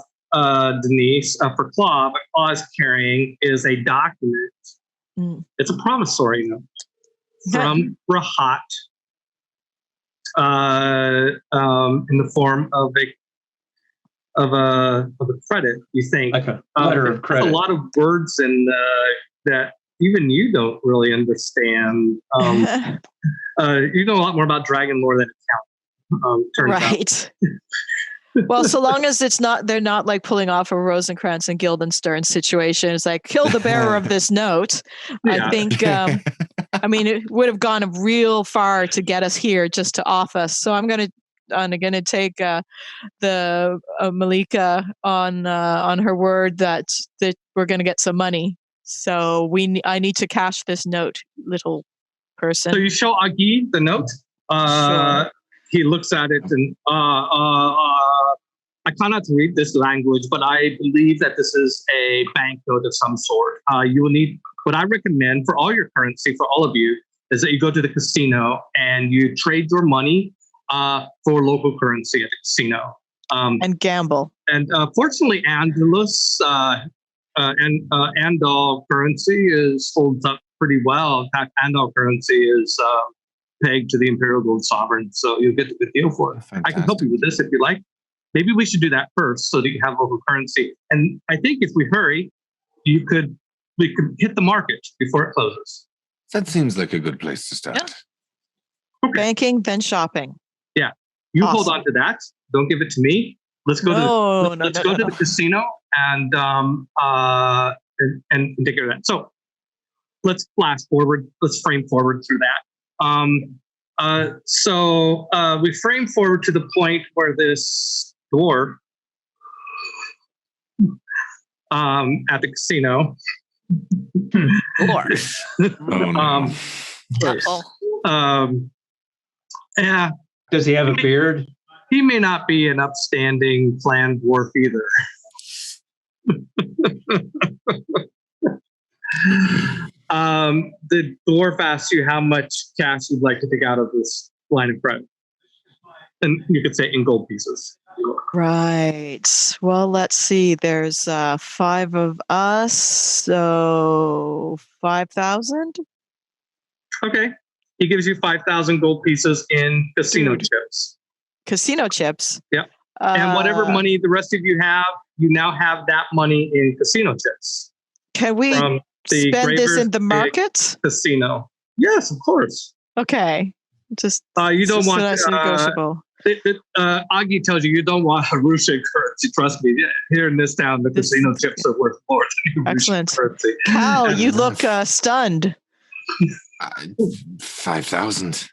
Denise, for Claw, what Claw is carrying is a document. It's a promissory note from Rahat in the form of a credit, you think. Like a letter of credit. A lot of words in that even you don't really understand. You know a lot more about dragon lore than it turns out. Right. Well, so long as they're not like pulling off a Rosencrantz and Guildenstern situation. It's like, kill the bearer of this note. Yeah. I think, it would have gone real far to get us here just to off us. So I'm going to take the Malika on her word that we're going to get some money. So I need to cash this note, little person. So you show Agi the note. Sure. He looks at it and I cannot read this language, but I believe that this is a banknote of some sort. You will need, what I recommend for all your currency, for all of you, is that you go to the casino and you trade your money for local currency at the casino. And gamble. And fortunately, Andalus and Andal currency holds up pretty well. In fact, Andal currency is pegged to the Imperial Gold Sovereign, so you'll get a good deal for it. Fantastic. I can help you with this if you like. Maybe we should do that first so that you have local currency. And I think if we hurry, we could hit the market before it closes. That seems like a good place to start. Yeah. Okay. Banking, then shopping. Yeah. You hold on to that. Don't give it to me. Let's go to the casino and take care of that. So let's flash forward. Let's frame forward through that. So we frame forward to the point where this dwarf at the casino. Dwarf. Yeah. Does he have a beard? He may not be an upstanding clan dwarf either. The dwarf asks you how much cash you'd like to take out of this line of credit. And you could say in gold pieces. Right. Well, let's see. There's 5 of us, so 5,000. Okay. He gives you 5,000 gold pieces in casino chips. Casino chips? Yep. And whatever money the rest of you have, you now have that money in casino chips. Can we spend this in the market? Casino. Yes, of course. Okay. Just you don't want negotiable. Agi tells you don't want Russian currency. Trust me. Here in this town, the casino chips are worth more than Russian currency. Cal, you look stunned. 5,000.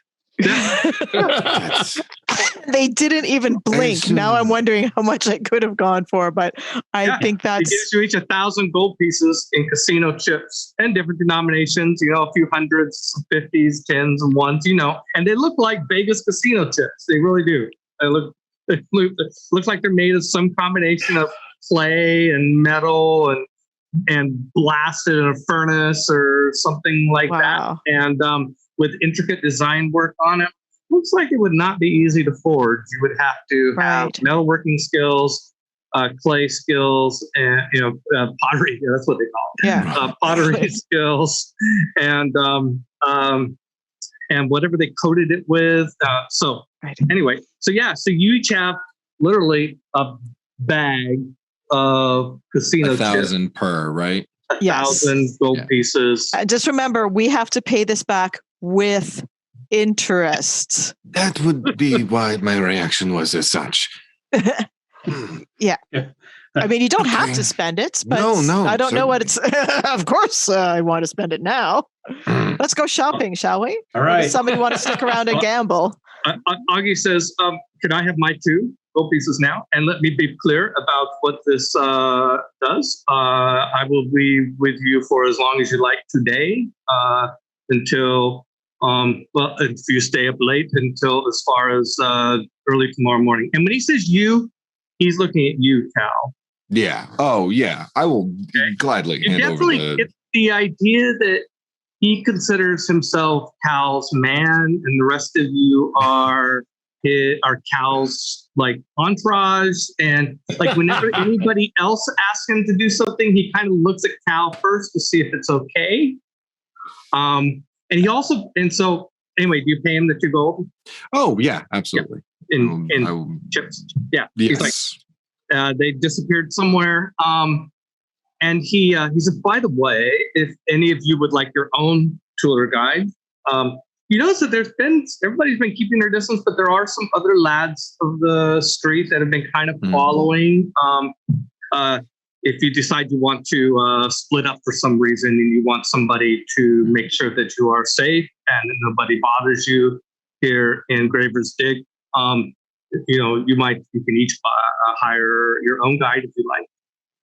They didn't even blink. Now I'm wondering how much I could have gone for, but I think that's... It gives you each 1,000 gold pieces in casino chips and different denominations, a few hundreds, 50s, 10s, and 1s, and they look like Vegas casino chips. They really do. It looks like they're made of some combination of clay and metal and blasted in a furnace or something like that. And with intricate design work on it. Looks like it would not be easy to forge. You would have to have metalworking skills, clay skills, and pottery. That's what they call it. Yeah, pottery skills, and whatever they coated it with. Anyway, so you each have literally a bag of casino 1,000 chips. per, right? 1,000 gold pieces. Just remember, we have to pay this back with interest. That would be why my reaction was as such. Yeah. I mean, you don't have to spend it, but no, I don't know what it's. Of course, I want to spend it now. Let's go shopping, shall we? All right. Does somebody want to stick around and gamble? Augie says, "Can I have my 2?" gold pieces now. And let me be clear about what this does. I will be with you for as long as you like today, until, well, if you stay up late, until as far as early tomorrow morning. And when he says you, he's looking at you, Cal. Yeah. Oh, yeah. I will gladly hand over It's the idea that he considers himself Cal's man, and the rest of you are Cal's like entourage. And like whenever anybody else asks him to do something, he kind of looks at Cal first to see if it's okay. And he also, and so anyway, do you pay him the 2 gold? Oh yeah, absolutely. Yeah. In chips. Yeah. Yes. He's like, they disappeared somewhere. And he said, by the way, if any of you would like your own tour guide, you notice that everybody's been keeping their distance, but there are some other lads of the street that have been kind of following. If you decide you want to split up for some reason and you want somebody to make sure that you are safe and nobody bothers you here in Graver's Dig, you can each hire your own guide if you like.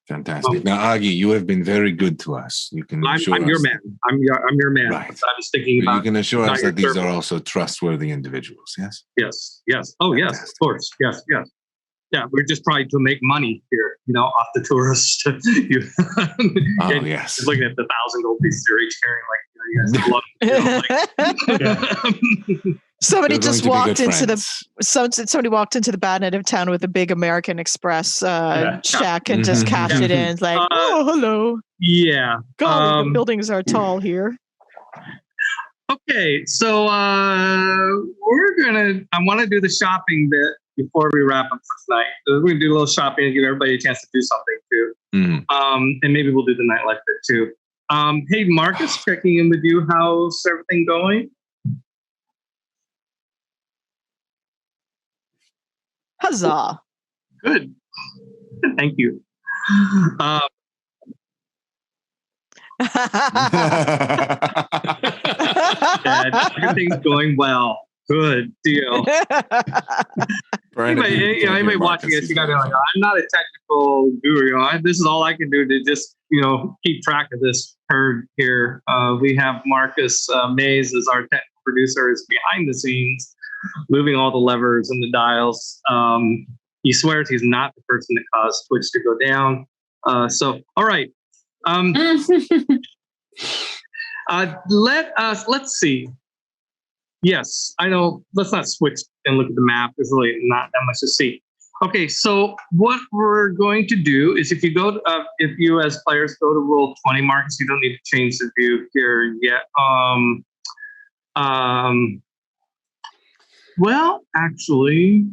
Fantastic. Now, Augie, you have been very good to us. You can I'm your man. I'm your man. Right. I was thinking about. You can assure us that these are also trustworthy individuals. Yes. Yes. Oh, fantastic. Yes. Of course. Yes. Yeah, we're just trying to make money here, off the tourists. Yes. Looking at the 1,000 gold pieces they're each carrying, like, you guys. Somebody just walked into somebody walked into the bad end of town with a big American Express shack and just cashed it in. It's like, oh, hello. Yeah. Golly, the buildings are tall here. Okay, so I want to do the shopping bit before we wrap up for tonight. We're going to do a little shopping and give everybody a chance to do something too. And maybe we'll do the nightlife bit too. Hey, Marcus, checking in with you. How's everything going? Huzzah. Good. Thank you. Everything's going well. Good deal. Anybody watching this, you gotta be like, I'm not a technical guru. This is all I can do to just, keep track of this herd here. We have Marcus Mays as our technical producer, is behind the scenes, moving all the levers and the dials. He swears he's not the person that caused Twitch to go down. All right. Let's see. Yes, I know. Let's not switch and look at the map. There's really not that much to see. Okay, so what we're going to do is if you as players go to roll 20, Marcus, you don't need to change the view here yet. Well, actually,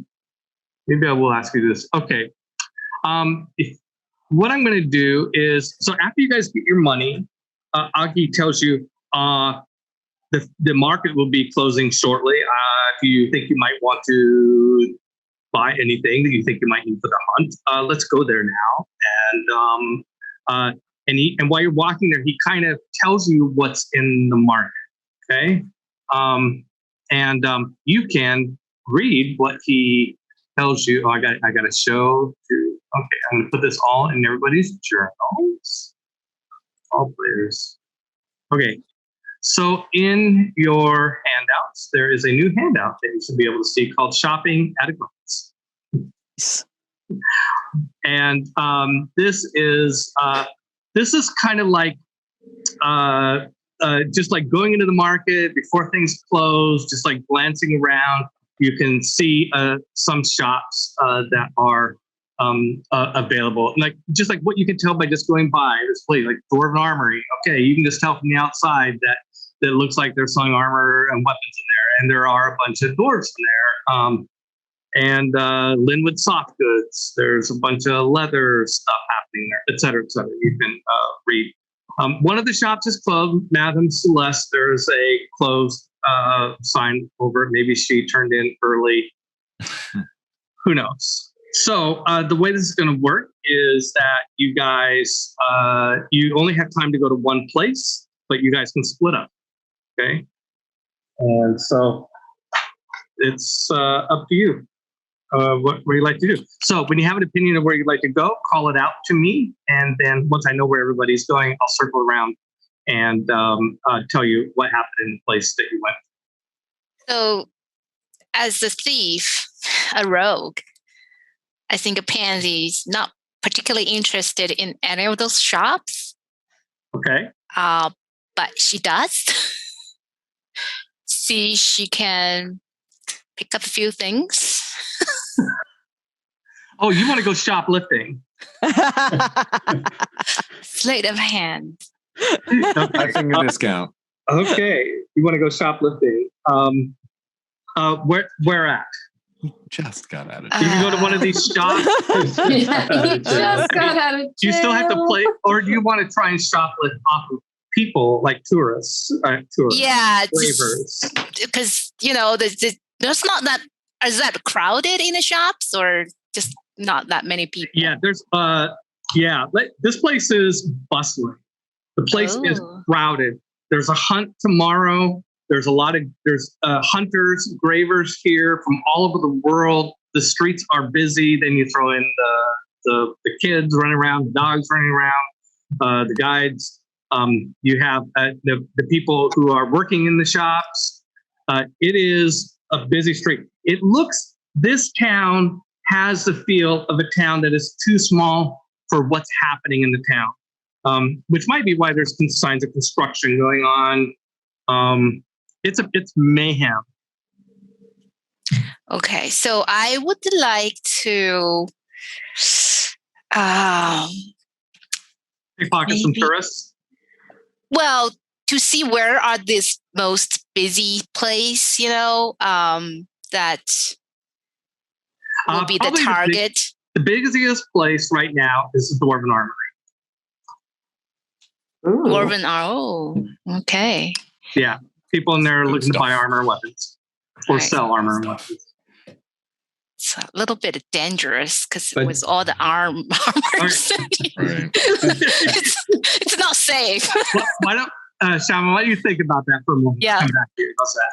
maybe I will ask you this. Okay. What I'm going to do is, so after you guys get your money, Augie tells you the market will be closing shortly. If you think you might want to buy anything that you think you might need for the hunt, let's go there now. And while you're walking there, he kind of tells you what's in the market. Okay. You can read what he tells you. I got to show to. Okay, I'm going to put this all in everybody's journals. All players. Okay, so in your handouts, there is a new handout that you should be able to see called Shopping at a Glance. And this is kind of like just like going into the market before things close, just like glancing around. You can see some shops that are available, like just like what you can tell by just going by this place, like Dwarven Armory. Okay, you can just tell from the outside that it looks like they're selling armor and weapons in there, and there are a bunch of dwarves in there. And Linwood Soft Goods, there's a bunch of leather stuff happening there, et cetera, et cetera. You can read. One of the shops is closed, Madame Celeste. There's a closed sign over it. Maybe she turned in early. Who knows? So the way this is going to work is that you guys, you only have time to go to one place, but you guys can split up. Okay. And so it's up to you. what you like to do. So when you have an opinion of where you'd like to go, call it out to me. And then once I know where everybody's going, I'll circle around and tell you what happened in the place that you went. So, as a thief, a rogue, I think Pansy's not particularly interested in any of those shops. Okay. But she does. See, she can pick up a few things. Oh, you want to go shoplifting? Sleight of hand. I think a discount. Okay, you want to go shoplifting? Where at? Just got out of You can go to one of these shops. Yeah, he just got out of jail. Do you still have to play, or do you want to try and shoplift off of people like tourists? Yeah, Slavers. because there's not that. Is that crowded in the shops, or just not that many people? Yeah, there's this place is bustling. The place is crowded. There's a hunt tomorrow. There's hunters, gravers here from all over the world. The streets are busy. Then you throw in the kids running around, the dogs running around, the guides. You have the people who are working in the shops. It is a busy street. This town has the feel of a town that is too small for what's happening in the town, which might be why there's signs of construction going on. It's mayhem. Okay, so I would like to Pickpocket some tourists. well, to see where are this most busy place, that will be the Probably target. The biggest place right now is the Dwarven Armory. Dwarven okay. Yeah, people in there are Good looking to stuff. buy armor and weapons, or Right. sell armor and weapons. It's a little bit dangerous because But- with all the armors, Right. it's not safe. Why don't, Shaman, why do you think about that for a moment? Yeah. Come back to you. How's that?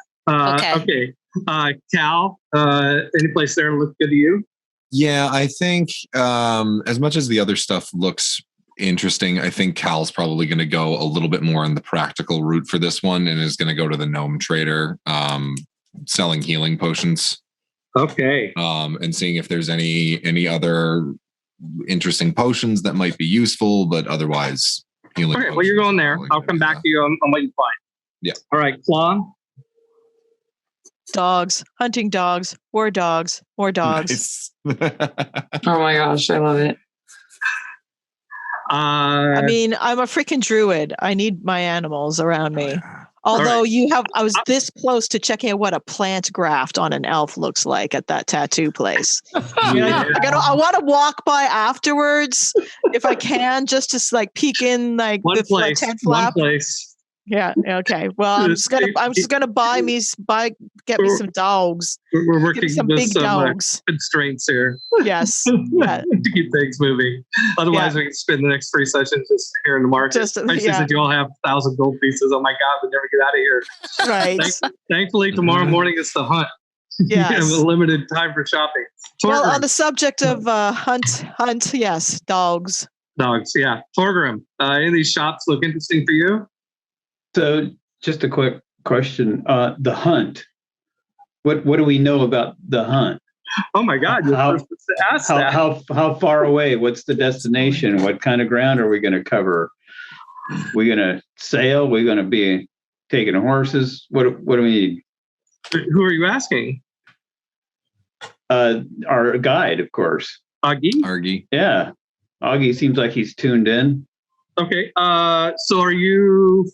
Okay. Okay. Cal, any place there look good to you? Yeah, I think as much as the other stuff looks interesting, I think Cal's probably going to go a little bit more on the practical route for this one and is going to go to the gnome trader selling healing potions. Okay. And seeing if there's any other interesting potions that might be useful, but otherwise healing. Okay, well, you're going there. I'll come back to you on what you find. Yeah. All right, Claw. Dogs, hunting dogs, more dogs, more dogs. Nice. Oh my gosh, I love it. I mean, I'm a freaking druid. I need my animals around me. Although I was this close to checking out what a plant graft on an elf looks like at that tattoo place. I want to walk by afterwards if I can, just to peek in the tent flap. One place. Yeah. Okay. Well, I'm just gonna get me some dogs. We're Give working me some with big some dogs. constraints here. Yes. Yeah. To keep things moving. Otherwise, Yeah. we can spend the next 3 sessions just here in the market. Especially since you all have 1,000 gold pieces. Oh my God, we never get out of here. Right. Thankfully, tomorrow morning is the hunt. Yes. You have a limited time for shopping. Well, Torgrim. on the subject of hunt, yes, dogs. Dogs, yeah. Torgrim, any of these shops look interesting for you? So just a quick question. The hunt. What do we know about the hunt? Oh my God, you're How- the first to ask that. How far away? What's the destination? What kind of ground are we going to cover? We going to sail? We going to be taking horses? What do we need? Who are you asking? Our guide, of course. Augie? Argy. Yeah. Augie seems like he's tuned in. Okay, so are you...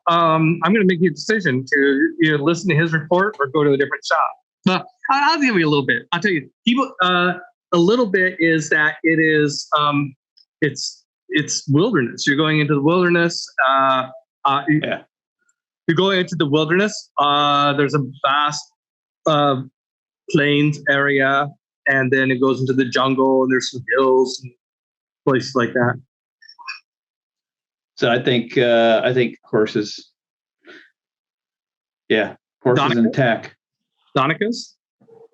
I'm going to make you a decision to either listen to his report or go to a different shop. But I'll give you a little bit. I'll tell you, people. A little bit is that it is. It's wilderness. You're going into the wilderness. Yeah. You're going into the wilderness. There's a vast plains area, and then it goes into the jungle, and there's some hills and places like that. So I think horses. Yeah, horses and tech. Donicus?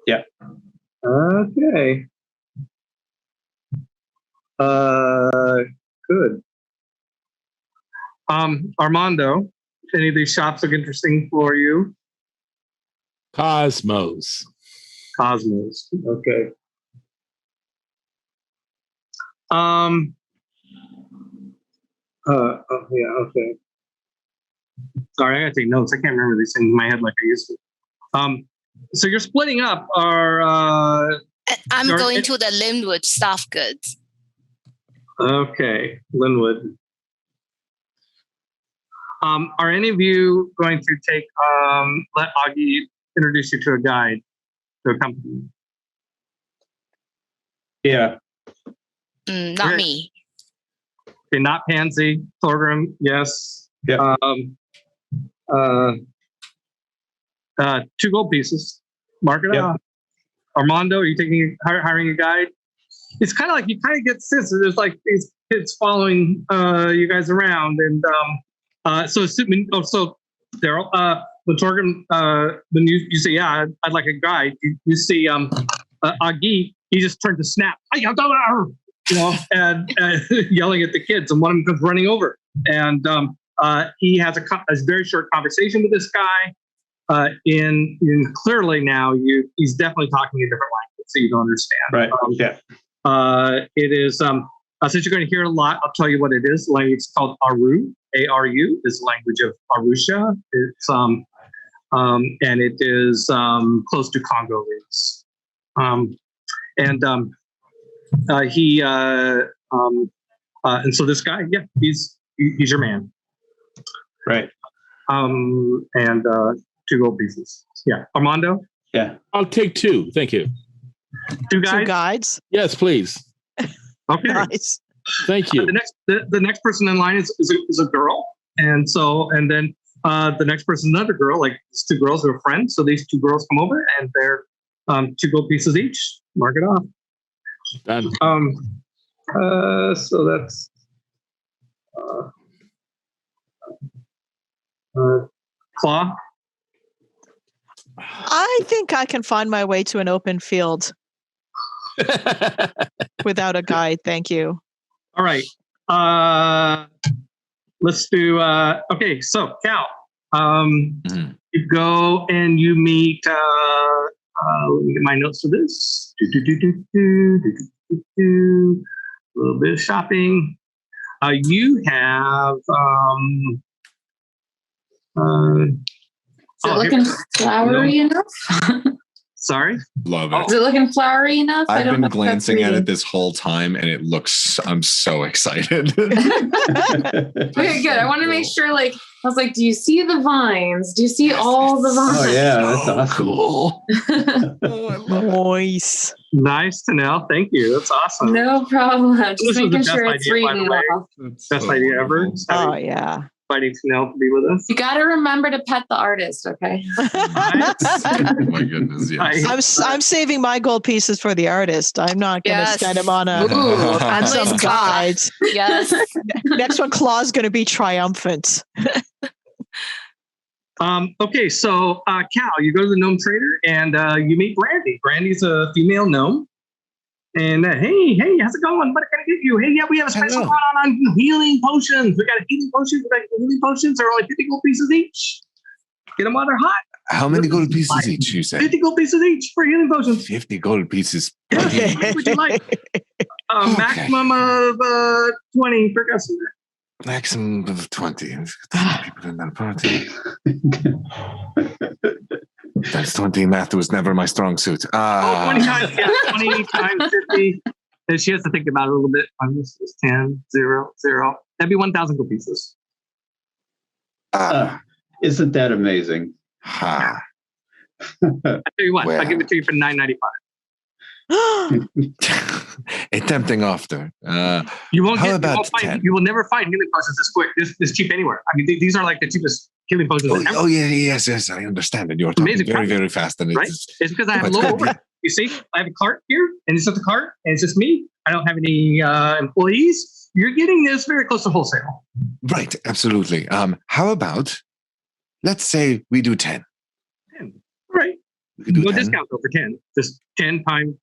Yeah. Okay. Good. Armando, any of these shops look interesting for you? Cosmos. Cosmos. Okay. Yeah. Okay. Sorry, I gotta take notes. I can't remember these things in my head like I used to. So you're splitting up. I'm going to the Linwood soft goods. Okay, Linwood. Are any of you going to take let Augie introduce you to a guide, to a company? Yeah. Not me. Okay, not Pansy. Thorgrim, yes. Yeah. 2 gold pieces. Mark it off. Armando, are you hiring a guide? It's kind of like you kind of get sense that there's like these kids following you guys around, and so Darrell, when Thorgrim, when you say I'd like a guide, you see Augie, he just turned to snap, and yelling at the kids, and one of them comes running over, and he has a very short conversation with this guy. In clearly now, he's definitely talking a different language, so you don't understand. Right. It is since you're going to hear a lot, I'll tell you what it is. The language is called Aru. ARU is the language of Arusha. It's and it is close to Congo roots. And so this guy, he's your man. Right. And 2 gold pieces. Yeah. Armando? Yeah. I'll take 2. Thank you. 2 guides? 2 guides? Yes, please. Okay. Nice. Thank you. The next person in line is a girl. And then the next person, another girl, like these 2 girls are friends. So these 2 girls come over and they're 2 gold pieces each. Mark it off. Done. So that's Claw. I think I can find my way to an open field without a guide. Thank you. All right. Let's do. Okay. So Cal, you go and you meet. Let me get my notes for this. A little bit of shopping. You have. Is it looking flowery enough? Sorry? Love it. Is it looking flowery enough? I've been glancing at it this whole time and it looks, I'm so excited. Okay, good. I want to make sure, I was like, do you see the vines? Do you see all the vines? Oh, yeah, that's awesome. Cool. Nice. Nice to know. Thank you. That's awesome. No problem. Just This was the making best sure it's idea, by reading the way. well. Best idea ever. Oh, yeah. Inviting Snell to be with us. You got to remember to pet the artist, okay? Oh my goodness, yes. I'm saving my gold pieces for the artist. I'm not going to spend them on Ooh, on some Claw. guides. Yes. Next one, Claw's going to be triumphant. Okay, so Cal, you go to the gnome trader and you meet Brandy. Brandy's a female gnome. And hey, how's it going? What can I get you? Hey, we have a special on healing potions. We got healing potions. They're only 50 gold pieces each. Get them while they're hot. How many gold pieces each, you said? 50 gold pieces each for healing potions. 50 gold pieces. Yeah, what would you like? Maximum of 20 per customer. Maximum of 20. People in that party. That's 20. Math was never my strong suit. 20 times, 20 times 50. And she has to think about it a little bit. This is 10, 0, 0. That'd be 1,000 gold pieces. Isn't that amazing? Ha. I'll tell you what, I'll give it to you for $9.95. A tempting offer. You won't how get. about You will never find healing potions this quick, this cheap anywhere. I mean, these are like the cheapest healing potions. Yes. I understand that you're talking very, very fast, and right? It's because I have low overhead. You see, I have a cart here, and it's just a cart, and it's just me. I don't have any employees. You're getting this very close to wholesale. Right, absolutely. How about, let's say we do 10. 10. All right. We could do No 10. discount though for 10. Just 10 times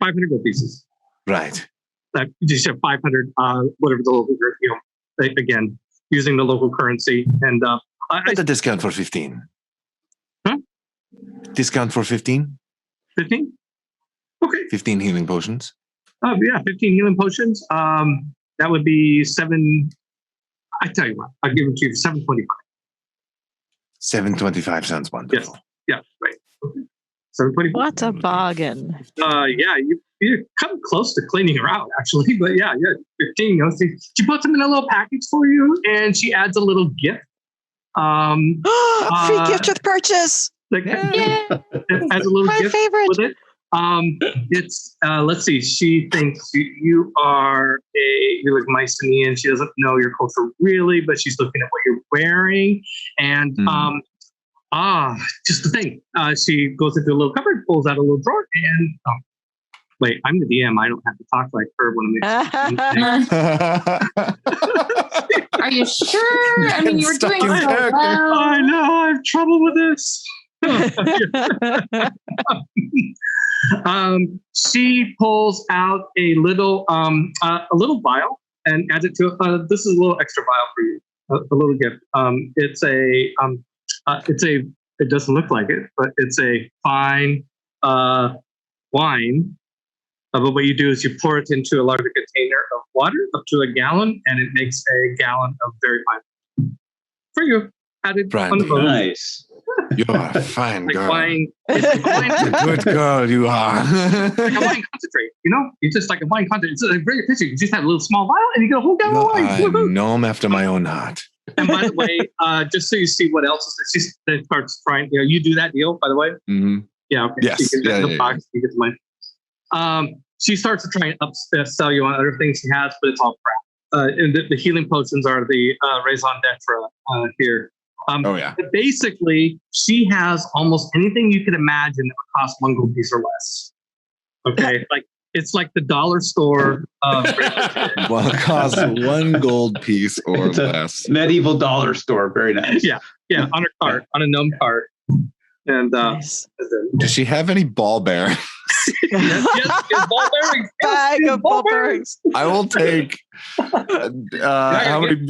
500 gold pieces. Right. You just have 500, whatever the local, again, using the local currency. And Get a discount for 15. Huh? Discount for 15? 15? Okay. 15 healing potions. Yeah, 15 healing potions. That would be 7. I tell you what, I'll give it to you for 725. 725 sounds wonderful. Yeah, right. Okay. 725. What a bargain. Yeah, you come close to cleaning her out, actually. But yeah, 15. She puts them in a little package for you, and she adds a little gift. Free gift with purchase. Like, as a little My gift favorite. with it. It's let's see. She thinks you're like Mycenaean. She doesn't know your culture really, but she's looking at what you're wearing, and just the thing. She goes into a little cupboard, pulls out a little drawer, and wait, I'm the DM. I don't have to talk like her when I'm. Are you sure? I mean, you were doing so well. I know. I have trouble with this. She pulls out a little vial and adds it to this is a little extra vial for you, a little gift. It doesn't look like it, but it's a fine wine. But what you do is you pour it into a larger container of water, up to a gallon, and it makes a gallon of very fine for you. Added on the bonus. Nice. You're a fine Like girl. wine. It's like A good girl you are. like a wine concentrate, It's just like a wine concentrate. It's a very picture. You just have a little small vial and you get a whole gallon of wine. I Woohoo. know I'm after my own heart. And by the way, just so you see what else is there, she starts trying. You do that deal, by the way. Mm-hmm. Yeah. Okay. Yes. So you get Yeah, the yeah, box. You get the money. She starts to try and upsell you on other things she has, but it's all crap. And the healing potions are the raison d'etre here. Oh yeah. But basically, she has almost anything you could imagine that would cost 1 gold piece or less. Okay, it's like the dollar store. Well, it costs 1 gold piece or It's a less. medieval dollar store. Very nice. Yeah, on a cart, on a gnome cart, and Nice. Does she have any ball bearings? yes, ball bearings. Bag of ball bearings. I will take. How many?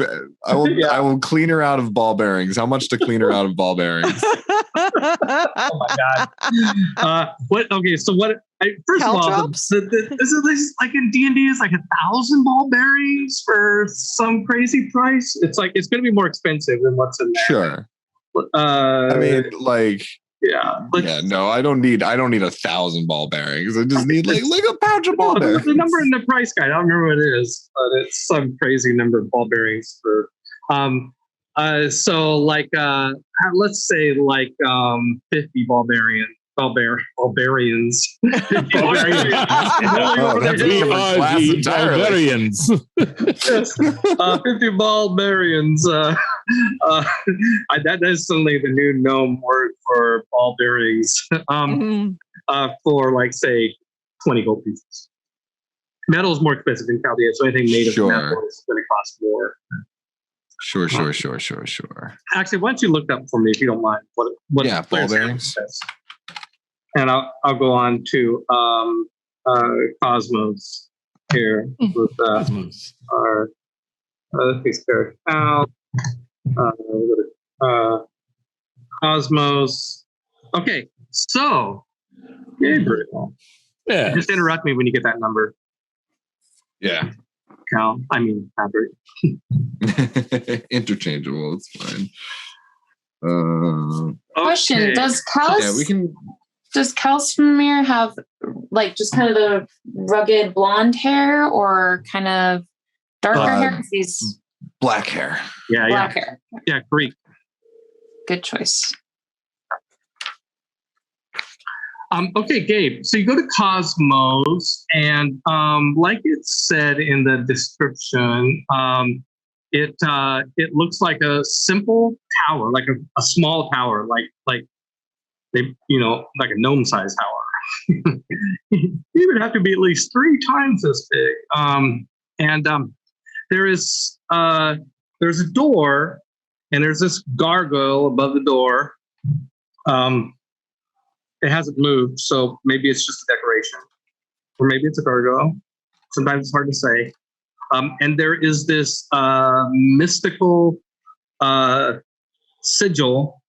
I will clean her out of ball bearings. How much to clean her out of ball bearings? Oh my god! What? Okay, so what? First of all, Caltrops? this is like in D&D is like 1,000 ball bearings for some crazy price. It's like it's going to be more expensive than what's in there. Sure. I mean, like. Yeah. No, I don't need 1,000 ball bearings. I just need like a pouch of ball bearings. The number in the price guide, I don't remember what it is, but it's some crazy number of ball bearings for. So like let's say like 50 barbarians. Oh, that's a different class entirely. Barbarians. Yes, 50 barbarians. That is suddenly the new gnome word for ball bearings. For like say 20 gold pieces. Metal is more expensive in Chaldea, so anything made of metal is going to cost more. Sure. Actually, why don't you look up for me if you don't mind? What ball bearings. Says. And I'll go on to Cosmos here with our piece character out. Cosmos. Okay, so Gabriel. Yeah. Just interrupt me when you get that number. Yeah. Cal. I mean Patrick. Interchangeable. It's fine. Question: Okay. Does Kalsmir have like just kind of the rugged blonde hair, or kind of darker hair? 'Cause he's black hair. Black hair. Yeah, Greek. Good choice. Okay, Gabe. So you go to Cosmos, and like it said in the description, it looks like a simple tower, like a small tower, like they, like a gnome-sized tower. You would have to be at least 3 times this big. There's a door, and there's this gargoyle above the door. it hasn't moved, so maybe it's just a decoration, or maybe it's a gargoyle. Sometimes it's hard to say. And there is this mystical sigil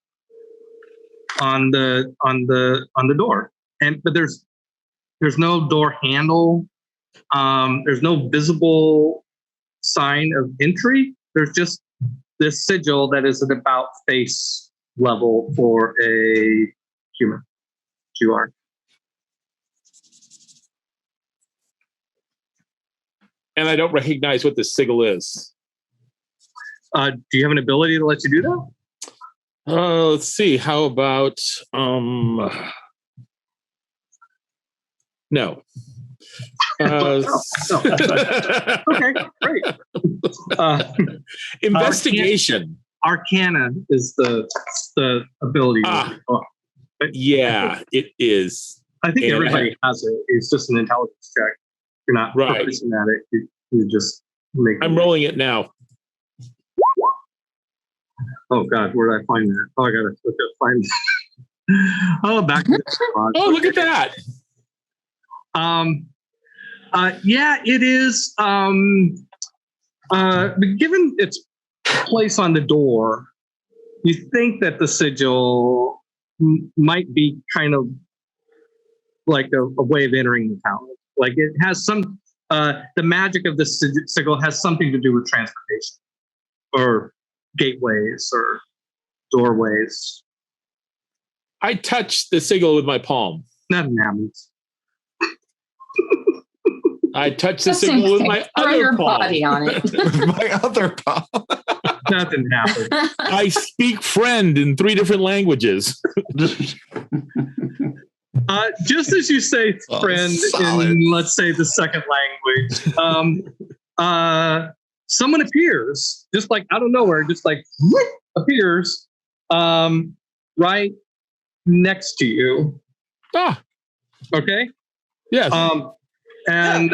on the door, but there's no door handle. There's no visible sign of entry. There's just this sigil that is at about face level for a human. You are. And I don't recognize what the sigil is. Do you have an ability to let you do that? Let's see. How about no. No. Okay, great. Investigation. Arcana is the ability. Yeah, it is. I think everybody has it. It's just an intelligence check. You're not focusing at it. You just make. I'm rolling it now. Oh God, where did I find that? Oh, I gotta find it. Oh, back. Oh, look at that. Yeah, it is. Given its place on the door, you think that the sigil might be kind of like a way of entering the town. Like it has some, the magic of the sigil has something to do with transportation or gateways or doorways. I touched the sigil with my palm. Nothing happens. I touched the sigil with my other palm. Body on it. With my other palm. Nothing happens. I speak friend in 3 different languages. Just as you say friend in, let's say, the second language, someone appears, just like out of nowhere, just like whoop, appears right next to you. Ah. Okay? Yes. And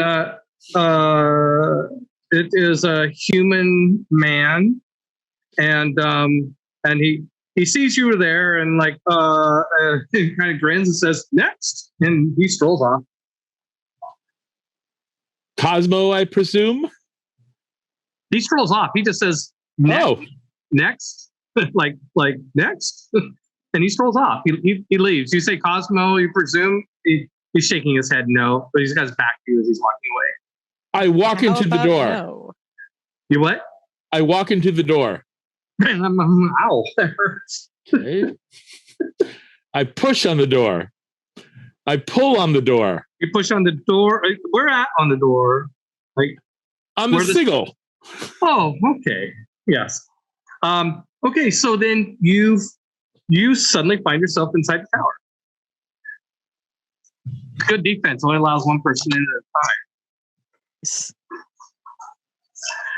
it is a human man, and he sees you there and like he kind of grins and says next, and he strolls off. Cosmo, I presume. He strolls off. He just says next, like next, and he strolls off. He leaves. You say Cosmo, you presume. He's shaking his head no, but he's got his back to you as he's walking away. I walk into the door. No? You what? I walk into the door. Ow, that hurts. Okay. I push on the door. I pull on the door. You push on the door. We're at on the door. Like on the sigil. Oh, okay. Yes. Okay, so then you suddenly find yourself inside the tower. Good defense. Only allows one person in at a time.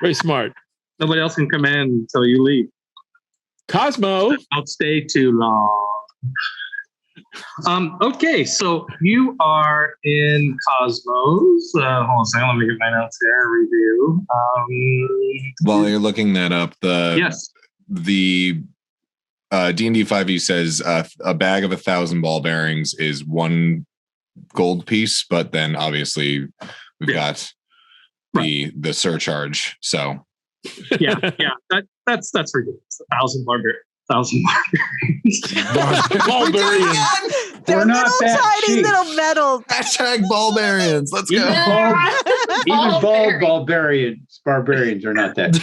Very smart. Nobody else can come in until you leave. Cosmo. Don't stay too long. Okay, so you are in Cosmos. Hold on a second. Let me get my notes here. Review. While you're looking that up, the D&D 5e says a bag of 1,000 ball bearings is 1 gold piece, but then obviously we've got the surcharge. So yeah, that's ridiculous. 1,000 barbarians. They're not little that tiny cheap. little metal. Hashtag ball-barians. Let's go. Even barbarians are not that.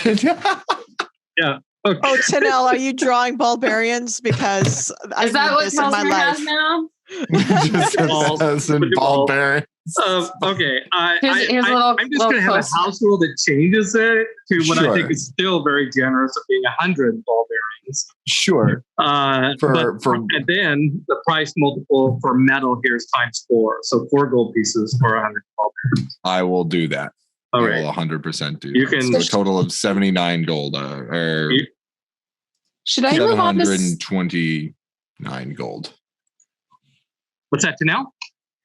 Yeah. Okay. Oh, Tanel, are you drawing barbarians? Because I Is that need what this in my Cosmo has life. now? Just 1,000 ball-bearings. Okay. Here's a little, I'm just going to have a house rule that changes it to what I think Sure. is still very generous of being 100 ball bearings. Sure. And then the price multiple for metal here is ×4. So 4 gold pieces for 100 ball bearings. I will do that. All I right. will 100% do You that. can- So a total of 79 gold, or Should I move on to 729 gold. What's that to now?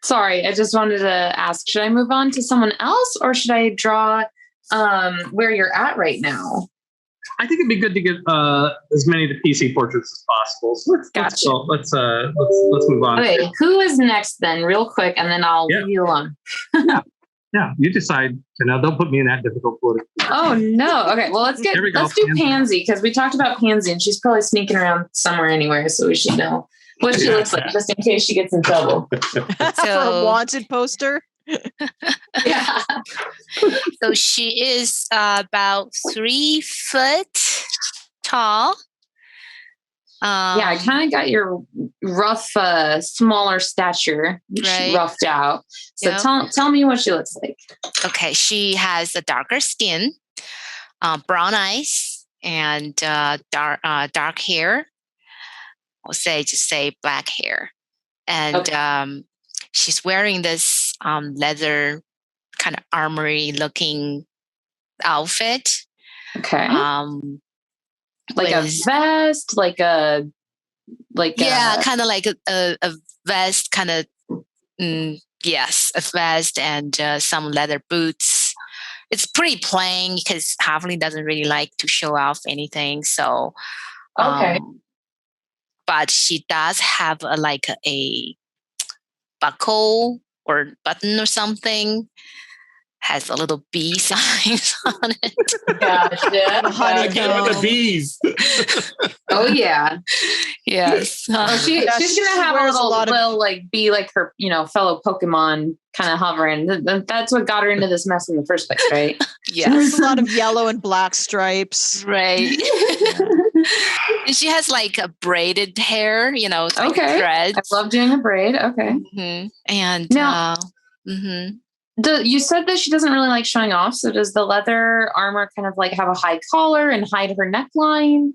Sorry, I just wanted to ask, should I move on to someone else or should I draw where you're at right now? I think it'd be good to get as many of the PC portraits as possible. So let's move on. Okay, who is next then, real quick, and then I'll leave you alone. Yeah, you decide. Don't put me in that difficult position. Oh no. Okay, well let's do Pansy, because we talked about Pansy and she's probably sneaking around somewhere anywhere, so we should know what she looks like just in case she gets in trouble. For a wanted poster. Yeah. So she is about 3 foot tall. I kind of got your rough, smaller stature, Right. roughed out. So tell me what she looks like. Okay, she has a darker skin, brown eyes, and dark hair. I'll say black hair, and she's wearing this leather kind of armory looking outfit. Okay. Like a vest, kind of like a vest, kind of yes, a vest and some leather boots. It's pretty plain because Havli doesn't really like to show off anything. So, okay. But she does have a buckle or button or something. Has a little bee signs on it. Gotcha. Again with the bees. Oh yeah. Yes. She's gonna have a little like be like her, fellow Pokemon kind of hovering. That's what got her into this mess in the first place, right? Yes. There's a lot of yellow and black stripes. Right. And she has like a braided hair, it's like threads. I love doing a braid. Okay. Mm-hmm. And now, you said that she doesn't really like showing off. So does the leather armor kind of like have a high collar and hide her neckline?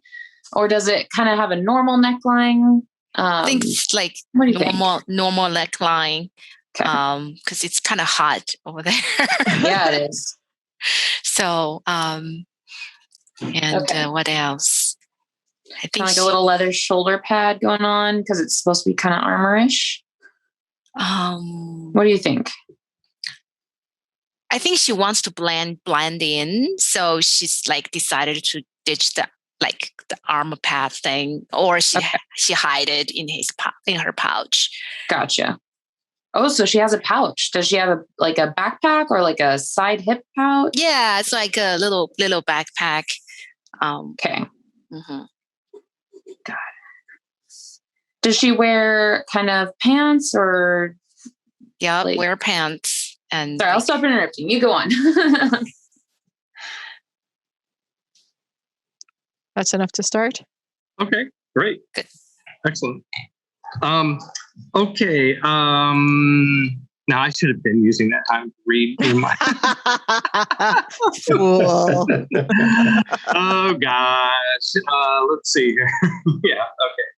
Or does it kind of have a normal neckline? I think it's like normal neckline. Okay. Because it's kind of hot over there. Yeah, it is. So, what else? I think like a little leather shoulder pad going on because it's supposed to be kind of armorish. What do you think? I think she wants to blend in, so she's like decided to ditch the armor pad thing, or she hide it in her pouch. Gotcha. Oh, so she has a pouch. Does she have a backpack or like a side hip pouch? Yeah, it's like a little backpack. Okay. Mm-hmm. Got it. Does she wear kind of pants or? Yeah, wear pants. And sorry, I'll stop interrupting. You go on. That's enough to start. Okay, great. Good. Excellent. Okay. Now I should have been using that time to read my. Fool. Oh gosh. Let's see here. Yeah. Okay.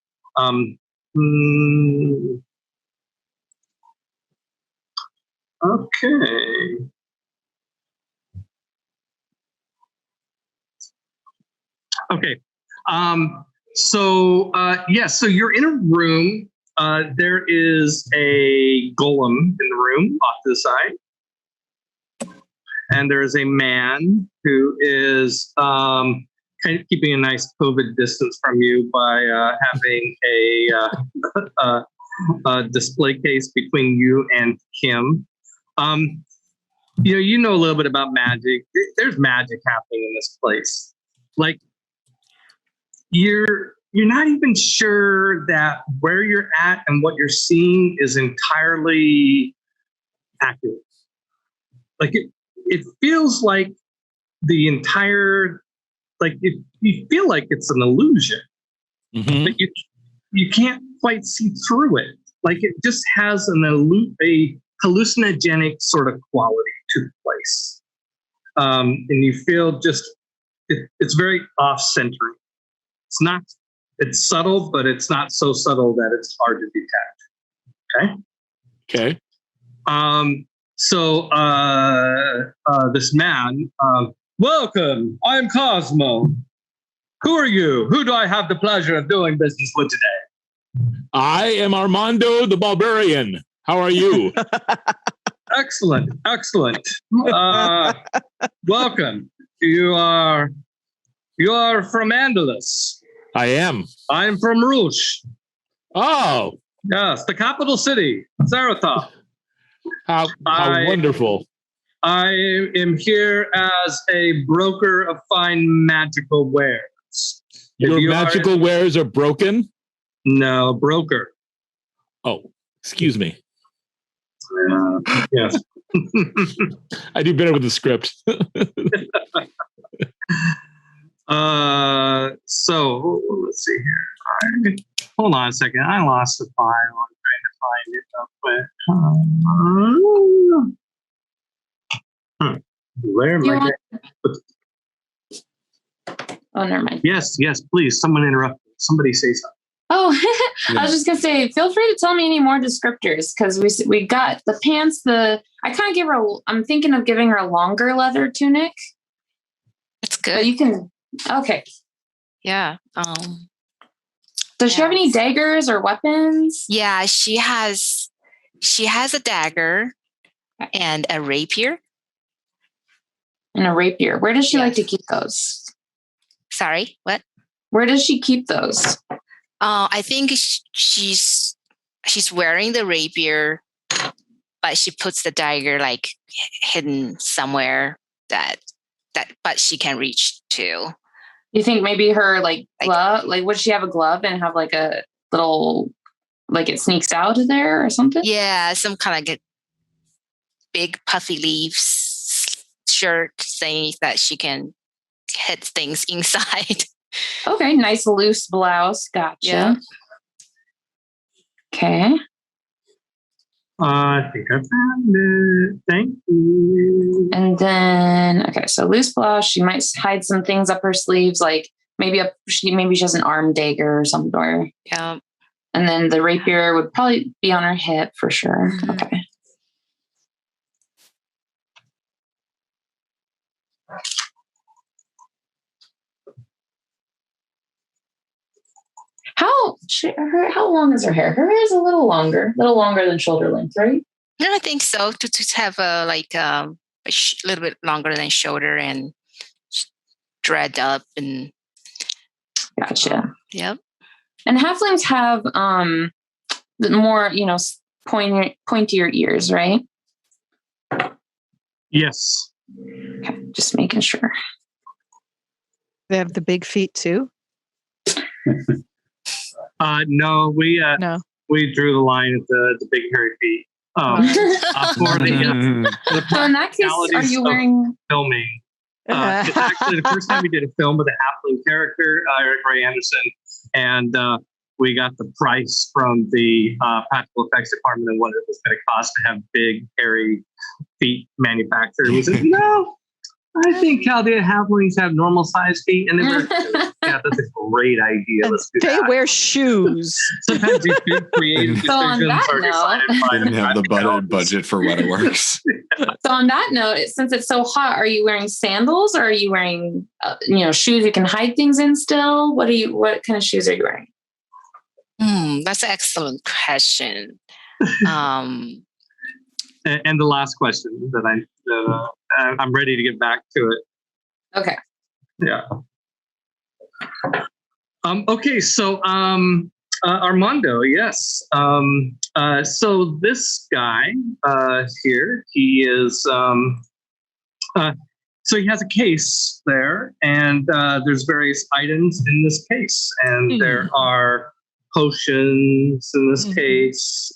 Okay. Okay. So you're in a room. There is a golem in the room off to the side. And there is a man who is kind of keeping a nice COVID distance from you by having a display case between you and Kim. You know a little bit about magic. There's magic happening in this place. Like you're not even sure that where you're at and what you're seeing is entirely accurate. Like it feels like the entire, like you feel like it's an illusion, but you can't quite see through it. Like it just has a hallucinogenic sort of quality to the place. And you feel just, it's very off-centering. It's subtle, but it's not so subtle that it's hard to detect. Okay. So this man, welcome, I'm Cosmo. Who are you? Who do I have the pleasure of doing business with today? I am Armando the Barbarian. How are you? Excellent. Welcome. You're You are from Andalus. I am. I'm from Rouge. Oh, Yes, the capital city, Zarathos. how wonderful. I am here as a broker of fine magical wares. Your magical wares are broken? No, broker. Oh, excuse me. Yes. I do better with the script. So let's see here. Hold on a second. I lost the file. I'm trying to find it. Where am I? Oh, never mind. Yes, please. Someone interrupt me. Somebody say something. Oh, I was just gonna say, feel free to tell me any more descriptors because we got the pants. I kind of give her. I'm thinking of giving her a longer leather tunic. It's good. But you can. Okay. Yeah. Does she have any daggers or weapons? Yeah, she has a dagger and a rapier. And a rapier. Where does she like to keep those? Sorry, what? Where does she keep those? I think she's wearing the rapier, but she puts the dagger like hidden somewhere that but she can reach to. You think maybe her like glove? Like, would she have a glove and have like a little, like it sneaks out of there or something? Yeah, some kind of like big puffy leaves shirt thing that she can hit things inside. Okay, nice loose blouse. Gotcha. Yeah. Okay. I think I found it. Thank you. And then, okay, so loose blouse. She might hide some things up her sleeves, like maybe she has an arm dagger or something. Yeah. And then the rapier would probably be on her hip for sure. Mm-hmm. Okay. How long is her hair? Her hair is a little longer than shoulder length, right? No, I think so. To have a little bit longer than shoulder and dread up and. Gotcha. Yep. And halflings have the more pointier ears, right? Yes. Okay, just making sure. They have the big feet too. No, we drew the line at the big hairy feet. For the So in that case, are you wearing filming? It's actually the first time we did a film with a halfling character, Eric Ray Anderson, and we got the price from the practical effects department and what it was going to cost to have big hairy feet manufactured. We said, no, I think Chaldea halflings have normal sized feet, and they were, yeah, that's a great idea. Let's do they that. wear shoes. Sometimes these big creative So on decisions that are decided by Didn't have the budget for what it works. So on that note, since it's so hot, are you wearing sandals or are you wearing, shoes you can hide things in still? What kind of shoes are you wearing? That's an excellent question. And the last question that I'm ready to get back to it. Okay. Yeah. Okay. So, Armando, yes. So this guy here, he is. So he has a case there, and there's various items in this case, and there are potions in this case.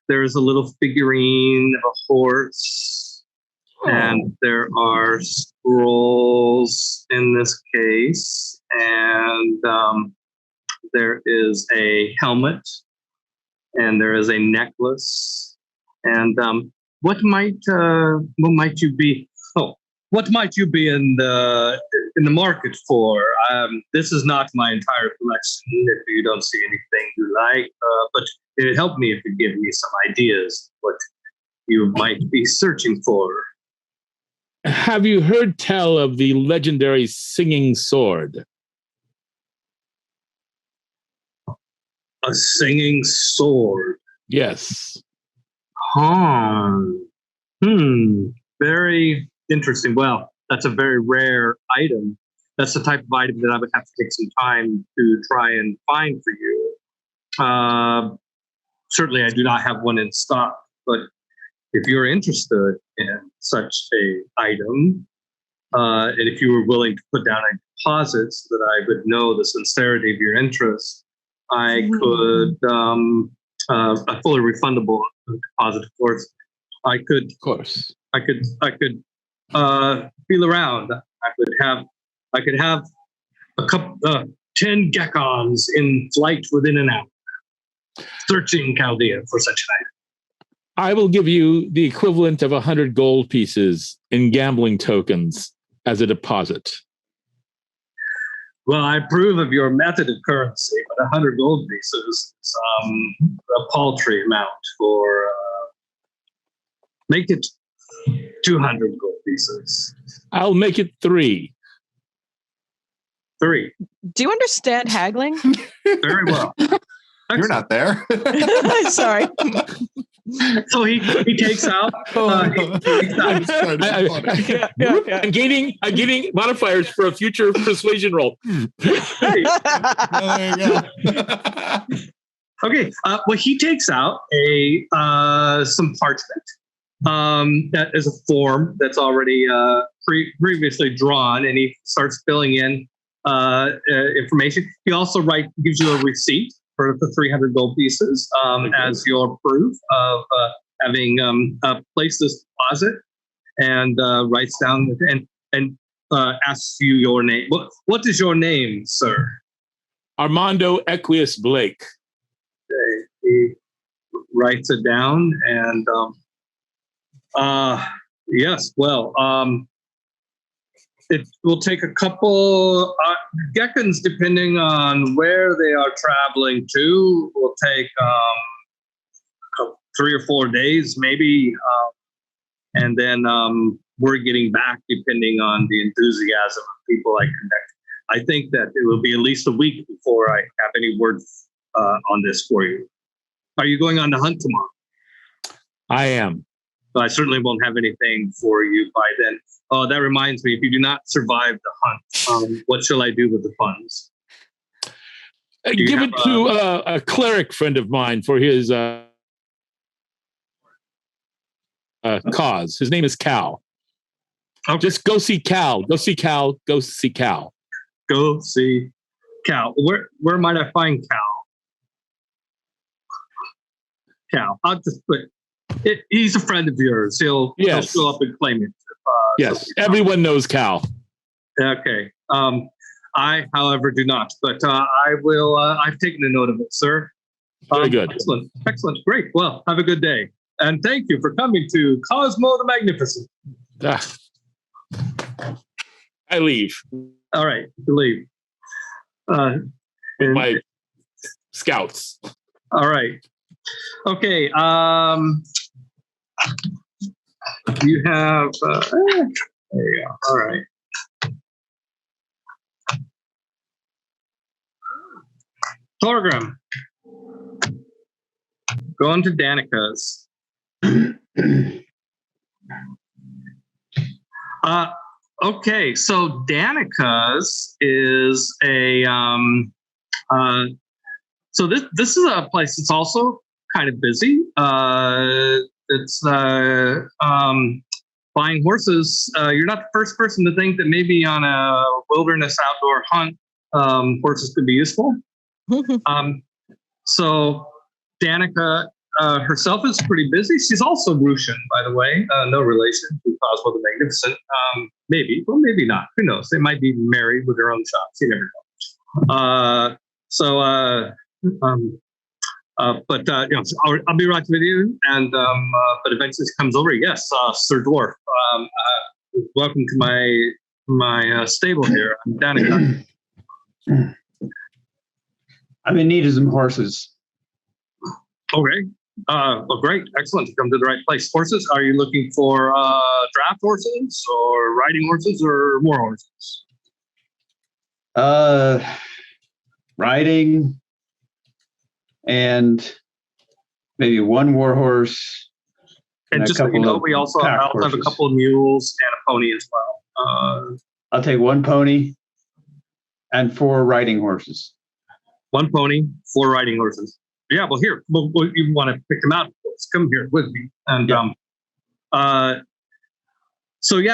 There's a little figurine of a horse, and there are scrolls in this case, and there is a helmet, and there is a necklace, and what might you be? Oh, what might you be in the market for? This is not my entire collection. If you don't see anything you like, but it would help me if you give me some ideas what you might be searching for. Have you heard tell of the legendary singing sword? A singing sword. Yes. Very interesting. Well, that's a very rare item. that's the type of item that I would have to take some time to try and find for you. Certainly, I do not have one in stock, but if you're interested in such a item, and if you were willing to put down a deposit so that I would know the sincerity of your interest, I could, a fully refundable deposit, of course. I could feel around. I could have a couple, 10 Gekons in flight within an hour, searching Chaldea for such an item. I will give you the equivalent of 100 gold pieces in gambling tokens as a deposit. Well, I approve of your method of currency, but 100 gold pieces is a paltry amount for. Make it 200 gold pieces. I'll make it 3. 3. Do you understand haggling? Very well. You're not there. Sorry. So he takes out. I'm gaining modifiers for a future persuasion roll. There you go. Okay. Well, he takes out some parchment. That is a form that's already previously drawn, and he starts filling in information. He also gives you a receipt for the 300 gold pieces as your proof of having placed this deposit, and writes down and asks you your name. What is your name, sir? Armando Equius Blake. Okay. He writes it down, and yes, well, it will take a couple Gekons, depending on where they are traveling to, will take 3 or 4 days, maybe. And then we're getting back, depending on the enthusiasm of people I connect. I think that it will be at least a week before I have any word on this for you. Are you going on the hunt tomorrow? I am. I certainly won't have anything for you by then. Oh, that reminds me, if you do not survive the hunt, what shall I do with the funds? Give it to a cleric friend of mine for his cause. His name is Cal. Okay. Just go see Cal. Go see Cal. Go see Cal. Go see Cal. Where might I find Cal? Cal. I'll just put it. He's a friend of yours. He'll show up and claim it. Yes, everyone knows Cal. Okay. I, however, do not. But I will. I've taken a note of it, sir. Very good. Excellent. Great. Well, have a good day. And thank you for coming to Cosmo the Magnificent. I leave. All right. You leave. My scouts. All right. Okay. You have. There you go. All right. Torgrim. Going to Danica's. Okay, so Danica's is a so this is a place that's also kind of busy. It's buying horses. You're not the first person to think that maybe on a wilderness outdoor hunt, horses could be useful. So Danica herself is pretty busy. She's also Russian, by the way. No relation to Cosmo the Magnificent. Maybe, well, maybe not. Who knows? They might be married with their own shops. You never know. But I'll be right with you. And but eventually she comes over. Yes, Sir Dwarf. Welcome to my stable here. I'm Danica. I'm in need of some horses. Okay. Well, great. Excellent. You come to the right place. Horses, are you looking for draft horses or riding horses or war horses? Riding and maybe one war horse. And just so you know, we also have a couple of mules and a pony as well. I'll take one pony. And 4 riding horses. 1 pony, 4 riding horses. Yeah, well, here, you want to pick them out, of course. Come here with me. And so she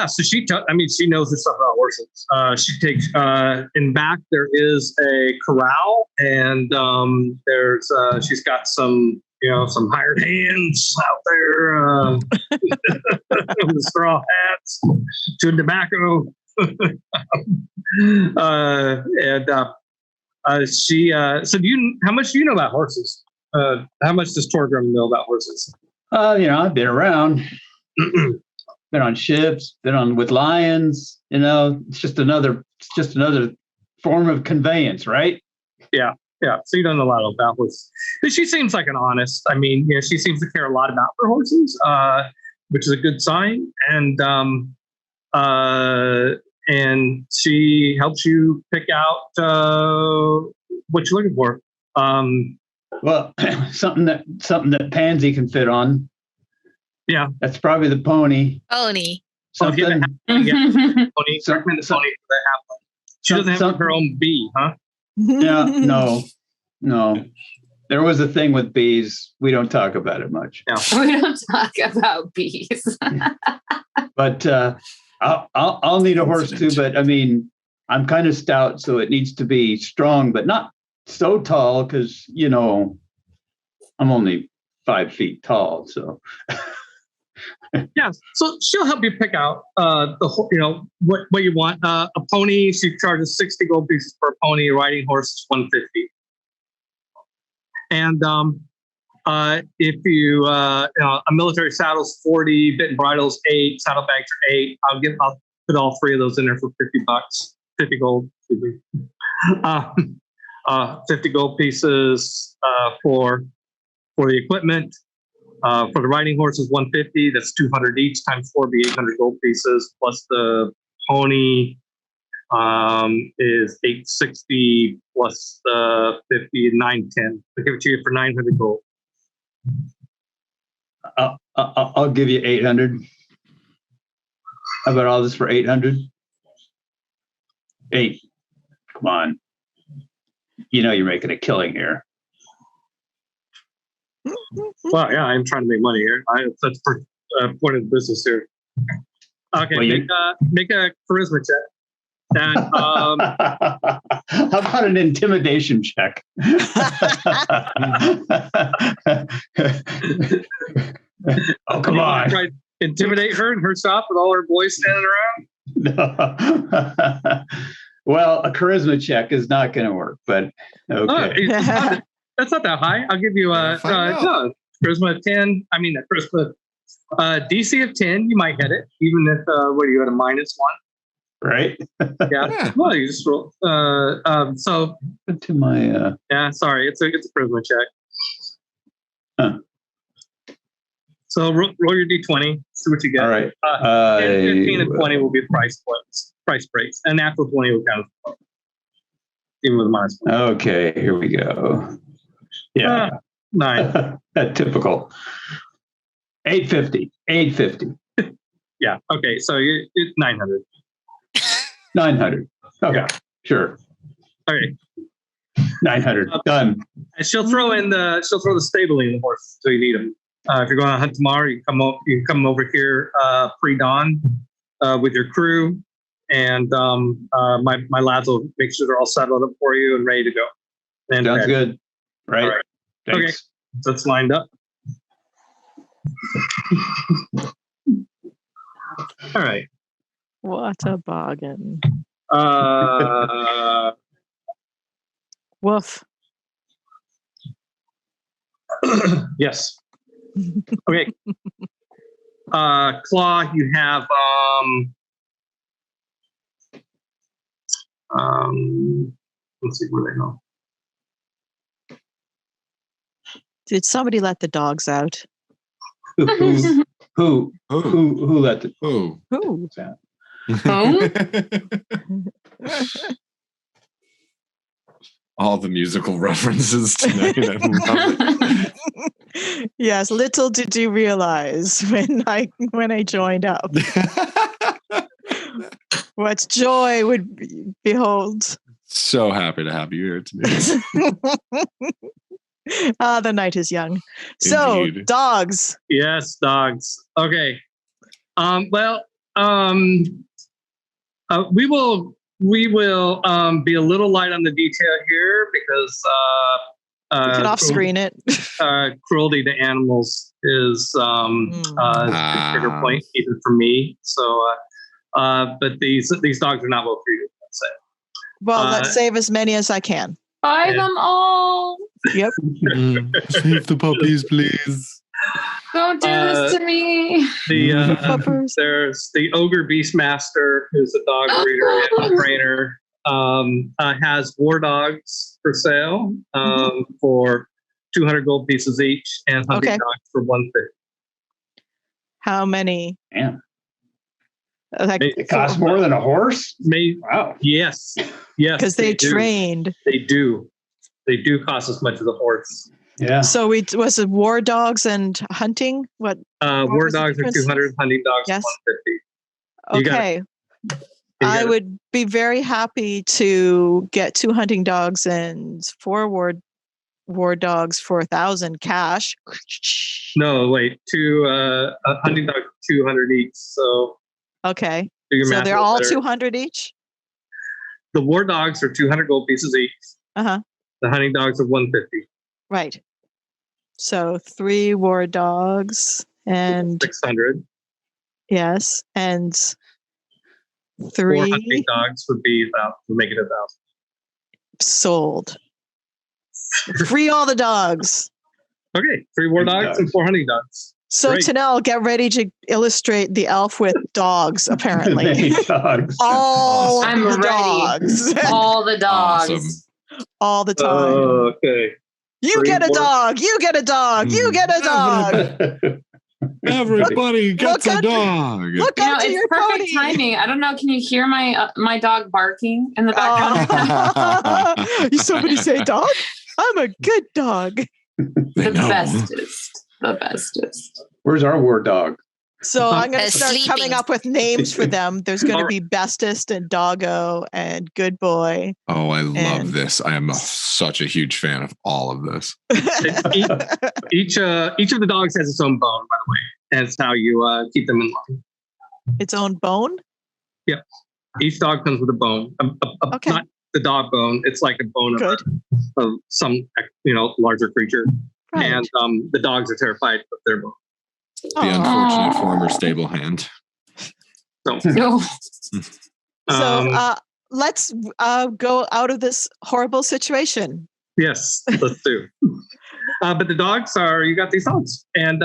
knows her stuff about horses. She takes in back there is a corral, and there's she's got some hired hands out there with straw hats, chewing tobacco, she so how much do you know about horses? How much does Torgrim know about horses? I've been around. Been on ships, been with lions, it's just another form of conveyance, right? Yeah. So you don't know a lot about horses. But she seems like an honest, she seems to care a lot about her horses, which is a good sign. And she helps you pick out what you're looking for. Well, something that Pansy can fit on. Yeah, that's probably the pony. Pony. Something. Pony. Recommend the pony for the halfling. She doesn't have her own bee, huh? Yeah, no. There was a thing with bees. We don't talk about it much. No. We don't talk about bees. But I'll need a horse too. But I'm kind of stout, so it needs to be strong, but not so tall because I'm only 5 feet tall. So. Yeah, so she'll help you pick out what you want. A pony, she charges 60 gold pieces per pony. A riding horse is 150. And if you a military saddle's 40, bit and bridle's 8, saddlebags are 8. I'll put all 3 of those in there for $50, 50 gold. 50 gold pieces for the equipment. For the riding horse is 150. That's 200 each times 4 be 800 gold pieces. Plus the pony is 860 plus the 50, 910. I'll give it to you for 900 gold. I'll give you 800. How about all this for 800? 8. Come on. You're making a killing here. Well, yeah, I'm trying to make money here. That's part of the business here. Okay, make a charisma check. And, how about an intimidation check? Oh, come on. Try to intimidate her in her shop with all her boys standing around? No. Well, a charisma check is not going to work, but okay. That's not that high. I'll give you charisma 10. Charisma DC of 10. You might hit it, even if you had a -1. Right? Yeah. Well, you just roll. So to my. Yeah. Sorry. It's a charisma check. Huh. So roll your D20. See what you get. All right. 10, 15, and 20 will be price breaks, and natural 20 will count even with -1. Okay. Here we go. Yeah. 9. Typical. 850. Yeah. Okay. So it's 900. 900. Okay. Yeah. Sure. Okay. 900. Done. And she'll throw the stabling in the horses so you need them. If you're going to hunt tomorrow, you come over here pre-dawn with your crew, and my lads will make sure they're all settled up for you and ready to go. And sounds good. Right. All right. Okay. So it's lined up. All right. What a bargain. Woof. Yes. Okay. Claw, you have let's see where they go. Did somebody let the dogs out? Who let the Who? All the musical references tonight. I love it. Yes, little did you realize when I joined up what joy would behold. So happy to have you here today. The night is young. So, Indeed. dogs. Yes, dogs. Okay. We will be a little light on the detail here because You can off-screen it. cruelty to animals is a big trigger point even for me. So, but these dogs are not well treated. Let's say. Well, let's save as many as I can. Buy them all. Yep. Save the puppies, please. Don't do this to me. There's the Ogre Beastmaster, who's a dog breeder and trainer. Has war dogs for sale for 200 gold pieces each, and hunting dogs for 150. How many? Yeah. It costs more than a horse? Wow. Yes. Because they trained. They do. They do cost as much as a horse. Yeah. So was it war dogs and hunting? What? War dogs are 200, hunting dogs are 150. Okay. I would be very happy to get 2 hunting dogs and 4 war dogs for 1,000 cash. No, wait. 2 hunting dogs, 200 each. So okay. So they're all 200 each. The war dogs are 200 gold pieces each. The hunting dogs are 150. Right. So 3 war dogs and 600. Yes, and 3 4 hunting dogs would be make it 1,000. Sold. Free all the dogs. Okay, 3 war dogs and 4 hunting dogs. So Great. Tanel, get ready to illustrate the elf with dogs. Apparently, dogs. All I'm the ready. dogs. All the dogs. Awesome. All the time. Okay. You get a dog. You get a dog. You get a dog. Everybody gets a dog. Look out to it's your perfect pony. timing. I don't know. Can you hear my dog barking in the background? Somebody say dog? I'm a good dog. The bestest. Where's our war dog? So I'm going to start Sleeping. coming up with names for them. There's going to be bestest and doggo and good boy. Oh, I love this. I am such a huge fan of all of this. Each of the dogs has its own bone, by the way. That's how you keep them in line. Its own bone? Yep. Each dog comes with a bone. Okay. Not the dog bone. It's like a bone of some larger creature. Right. And the dogs are terrified of their bone. The unfortunate former stable hand. So, let's go out of this horrible situation. yes, let's do. But the dogs you got these dogs. And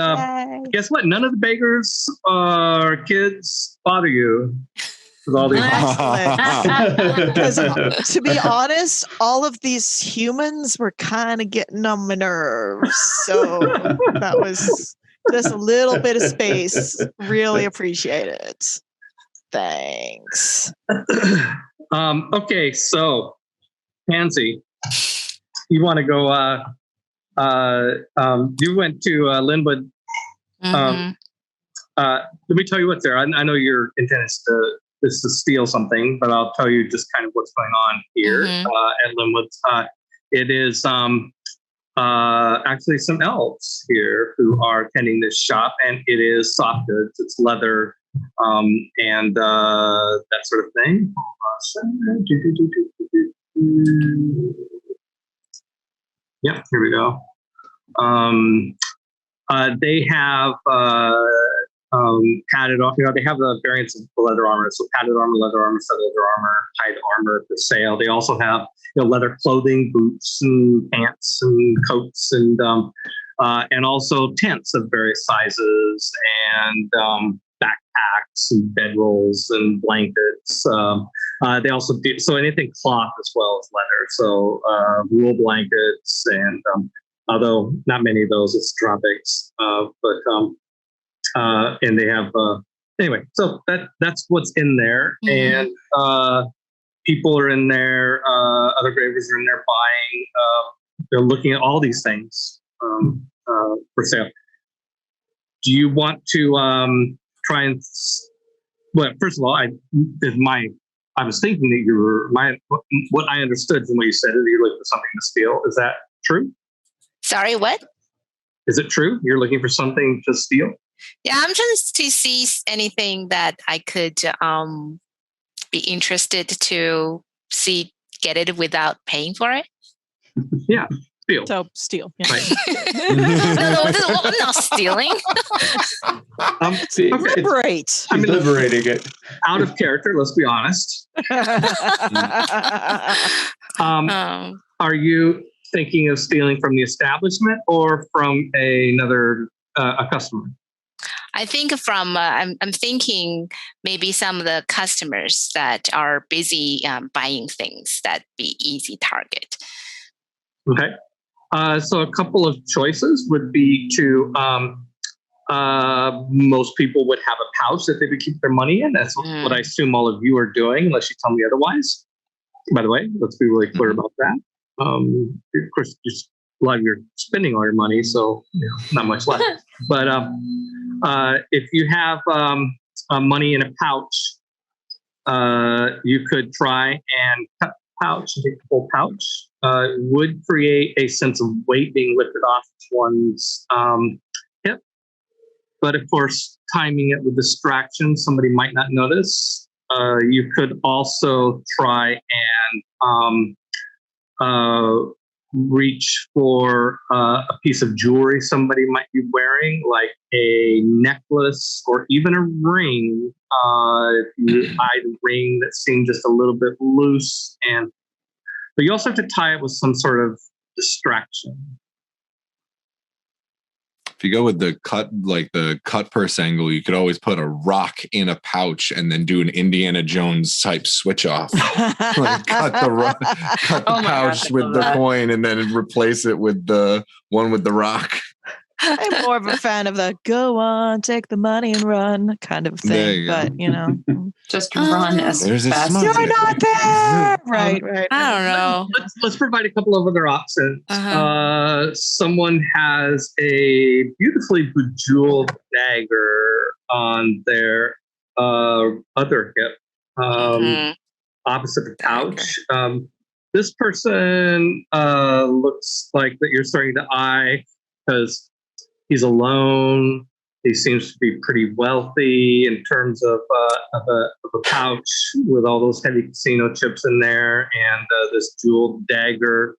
guess what? None of the beggars or kids bother you with all these Because to be honest, all of these humans were kind of getting on my nerves. So that was just a little bit of space. Really appreciate it. Thanks. Okay, so Pansy, you want to go? You went to Linwood. Let me tell you what's there. I know your intent is to steal something, but I'll tell you just kind of what's going on here at Linwood. It is actually some elves here who are tending this shop, and it is soft goods. It's leather and that sort of thing. Yep, here we go. They have padded off. They have the variants of leather armor. So padded armor, leather armor, feather leather armor, hide armor for sale. They also have leather clothing, boots and pants and coats and also tents of various sizes and backpacks and bedrolls and blankets. They also do anything cloth as well as leather. So wool blankets and although not many of those, it's tropics. And they have anyway. So that's what's in there, and people are in there. Other gravers are in there buying. They're looking at all these things for sale. Do you want to try and? Well, first of all, my I was thinking that you were what I understood from what you said is you're looking for something to steal. Is that true? Sorry, what? Is it true? You're looking for something to steal? Yeah, I'm trying to see anything that I could be interested to see, get it without paying for it. Yeah, steal. So steal. Yeah. Right. No, I'm not stealing. See, Okay. Liberate. I mean, liberating it. out of character, let's be honest. Are you thinking of stealing from the establishment or from another a customer? I think from I'm thinking maybe some of the customers that are busy buying things that be easy target. Okay. So a couple of choices would be to most people would have a pouch that they would keep their money in. That's what I assume all of you are doing, unless you tell me otherwise. By the way, let's be really clear about that. Of course, just a lot of you're spending all your money, so not much left. But if you have money in a pouch, you could try and cut the pouch and take the whole pouch. It would create a sense of weight being lifted off one's hip. But of course, timing it with distraction, somebody might not notice. You could also try and reach for a piece of jewelry somebody might be wearing, like a necklace or even a ring. If you hide a ring that seemed just a little bit loose, but you also have to tie it with some sort of distraction. If you go with the cut purse angle, you could always put a rock in a pouch and then do an Indiana Jones type switch off. Like cut the pouch with the coin and then replace it with the one with the rock. I'm more of a fan of the go on, take the money and run kind of thing. But just run as fast as you're not there. Right. I don't know. Let's provide a couple of other options. Someone has a beautifully bejeweled dagger on their other hip, opposite the pouch. This person looks like that you're starting to eye because he's alone. He seems to be pretty wealthy in terms of a pouch with all those heavy casino chips in there and this jeweled dagger.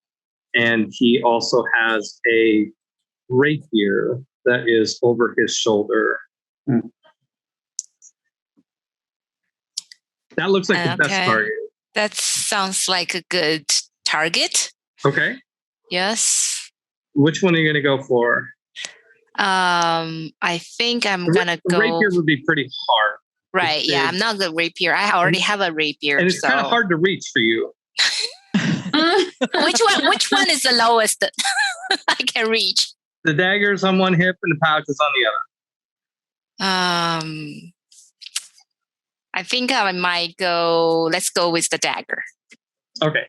And he also has a rapier that is over his shoulder. That looks like the best target. That sounds like a good target. Okay. Yes. Which one are you going to go for? I think I'm gonna go. Rapier would be pretty hard. Right? Yeah, I'm not good rapier. I already have a rapier, and it's kind of hard to reach for you. Which one is the lowest I can reach? The dagger's on one hip and the pouch is on the other. I think I might go. Let's go with the dagger. Okay.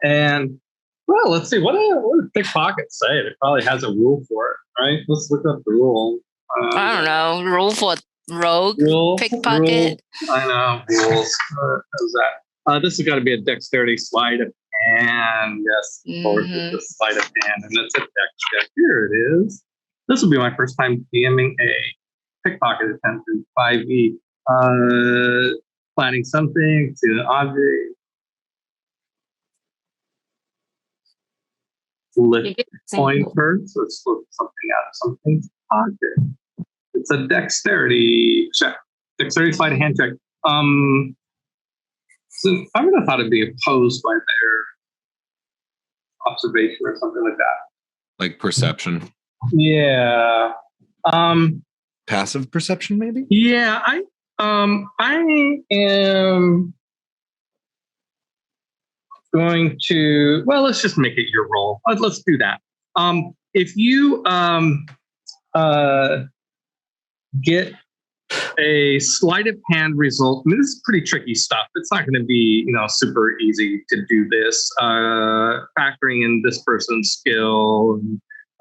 And. Well, let's see. What do pickpockets say? It probably has a rule for it, right? Let's look up the rule. I don't know. Rule for rogue pickpocket. I know. Rules. How's that? This has got to be a dexterity sleight of hand. Yes, of course, it's a sleight of hand. And it's a dex check. Here it is. This will be my first time DMing a pickpocket attempt in 5e. Planning something to an object. Lift coin first. Let's look something out of something's pocket. It's a dexterity check. Dexterity sleight of hand check. So I would have thought it'd be opposed by their observation or something like that. Like perception. Yeah. Passive perception, maybe? Yeah, I am going to, well, let's just make it your roll. Let's do that. If you get a sleight of hand result, I mean, this is pretty tricky stuff. It's not going to be, super easy to do this. Factoring in this person's skill.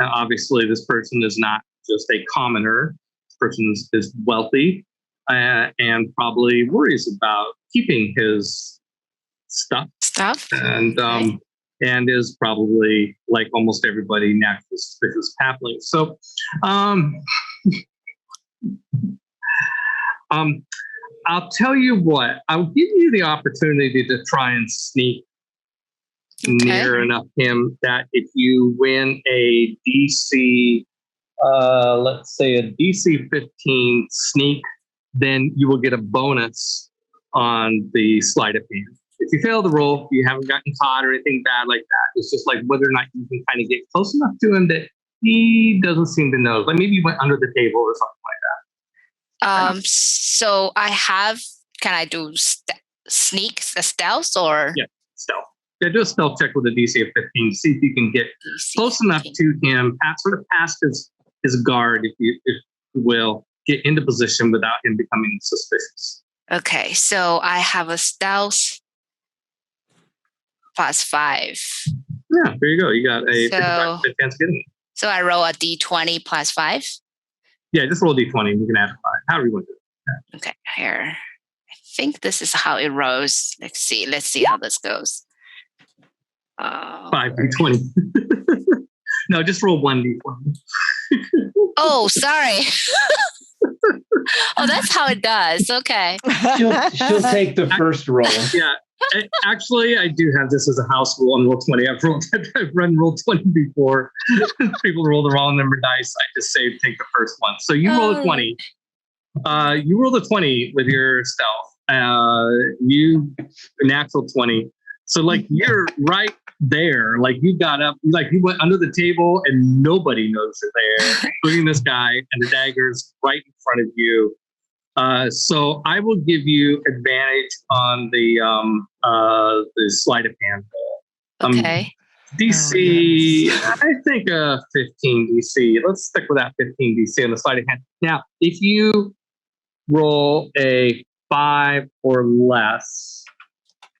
Now, obviously, this person is not just a commoner. This person is wealthy. and probably worries about keeping his stuff. And is probably, like almost everybody, naturally suspicious of halflings. So, I'll tell you what. I'll give you the opportunity to try and sneak near enough him that if you win a DC, let's say a DC 15 sneak, then you will get a bonus on the sleight of hand. If you fail the roll, you haven't gotten caught or anything bad like that. It's just like whether or not you can kind of get close enough to him that he doesn't seem to know. Like maybe you went under the table or something like that. So can I do sneak, stealth, or? Yeah, stealth. Yeah, do a stealth check with a DC of 15 to see if you can get close enough to him, sort of past his guard, if you will, get into position without him becoming suspicious. Okay, so I have a stealth +5. Yeah, there you go. You got a 55% chance of getting it. So I roll a d20 +5? Yeah, just roll a d20 and you can add a 5. However you want to do it. Yeah. Okay, here. I think this is how it rolls. Let's see how this goes. 5 d20. No, just roll 1 d20. Oh, sorry. Oh, that's how it does. Okay. She'll take the first roll. Yeah. Actually, I do have this as a house rule on Roll20. I've run Roll20 before. People roll the wrong number dice. I just say take the first one. So you roll a 20. You roll the 20 with your stealth. You natural 20. So like you're right there. Like you got up, like you went under the table and nobody knows you're there, including this guy, and the dagger's right in front of you. So I will give you advantage on the sleight of hand roll. Okay. DC, I think 15 DC. Let's stick with that 15 DC on the sleight of hand. Now, if you roll a 5 or less,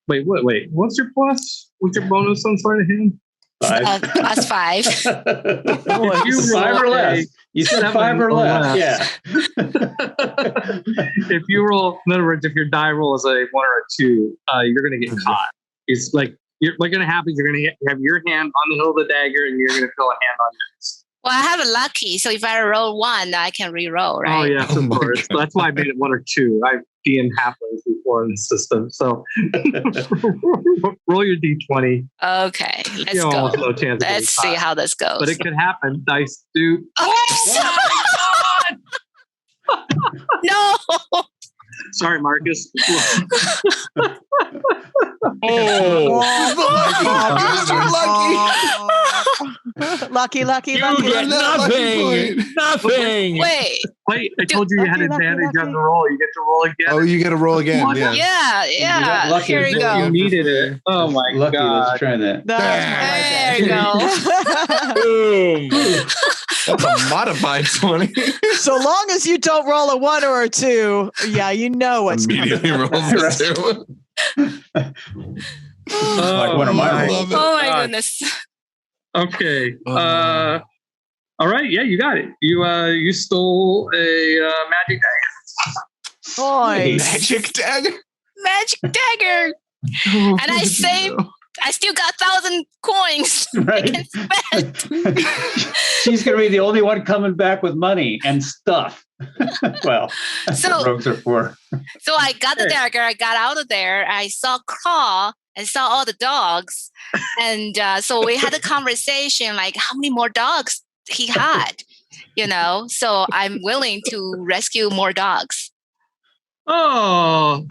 wait. What's your plus? What's your bonus on sleight of hand? +5. If you roll 5 or less. You said 5 or less. Yeah. If you roll, in other words, if your die roll is a 1 or a 2, you're going to get caught. It's like what's going to happen is you're going to have your hand on the hilt of the dagger, and you're going to feel a hand on yours. Well, I have a lucky, so if I roll 1, I can re-roll, right? Oh yes, of course. So that's why I made it 1 or 2. I've been halfway before in the system, so roll your d20. Okay, let's go. Almost no chance of Let's see how this goes. But it could happen. Dice do. Oh my God! No. Sorry, Marcus. Lucky. You get nothing. Wait, I told you had advantage on the roll. You get to roll again. Oh, you get to roll again. What? Yeah. yeah. lucky Here we go. You needed it. Oh my Lucky, God. let's try that. There you go. Boom. That's a modified 20. So long as you don't roll a 1 or a 2, yeah, you know what's Immediately coming. rolls the 2. Like one of my rolls. Oh my goodness. Okay. All right. Yeah, you got it. You stole a magic dagger. Boy. Magic dagger. Magic dagger. And I saved. I still got 1,000 coins I Right. can spend. She's going to be the only one coming back with money and stuff. Well, that's So- what rogues are for. So I got the dagger. I got out of there. I saw Claw and saw all the dogs. And so we had a conversation like how many more dogs he had, So I'm willing to rescue more dogs. Oh,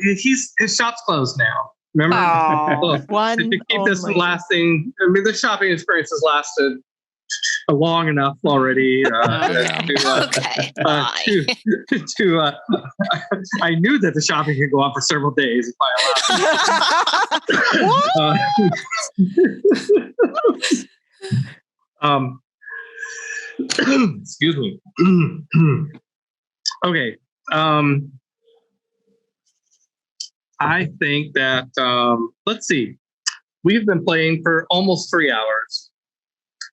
his shop's closed now. Remember? Oh, Look, one to keep this only. lasting, I mean, the shopping experience has lasted long enough already. Okay. Fine. I knew that the shopping could go on for several days if I allowed it. Excuse me. Okay. I think that, let's see, we've been playing for almost 3 hours,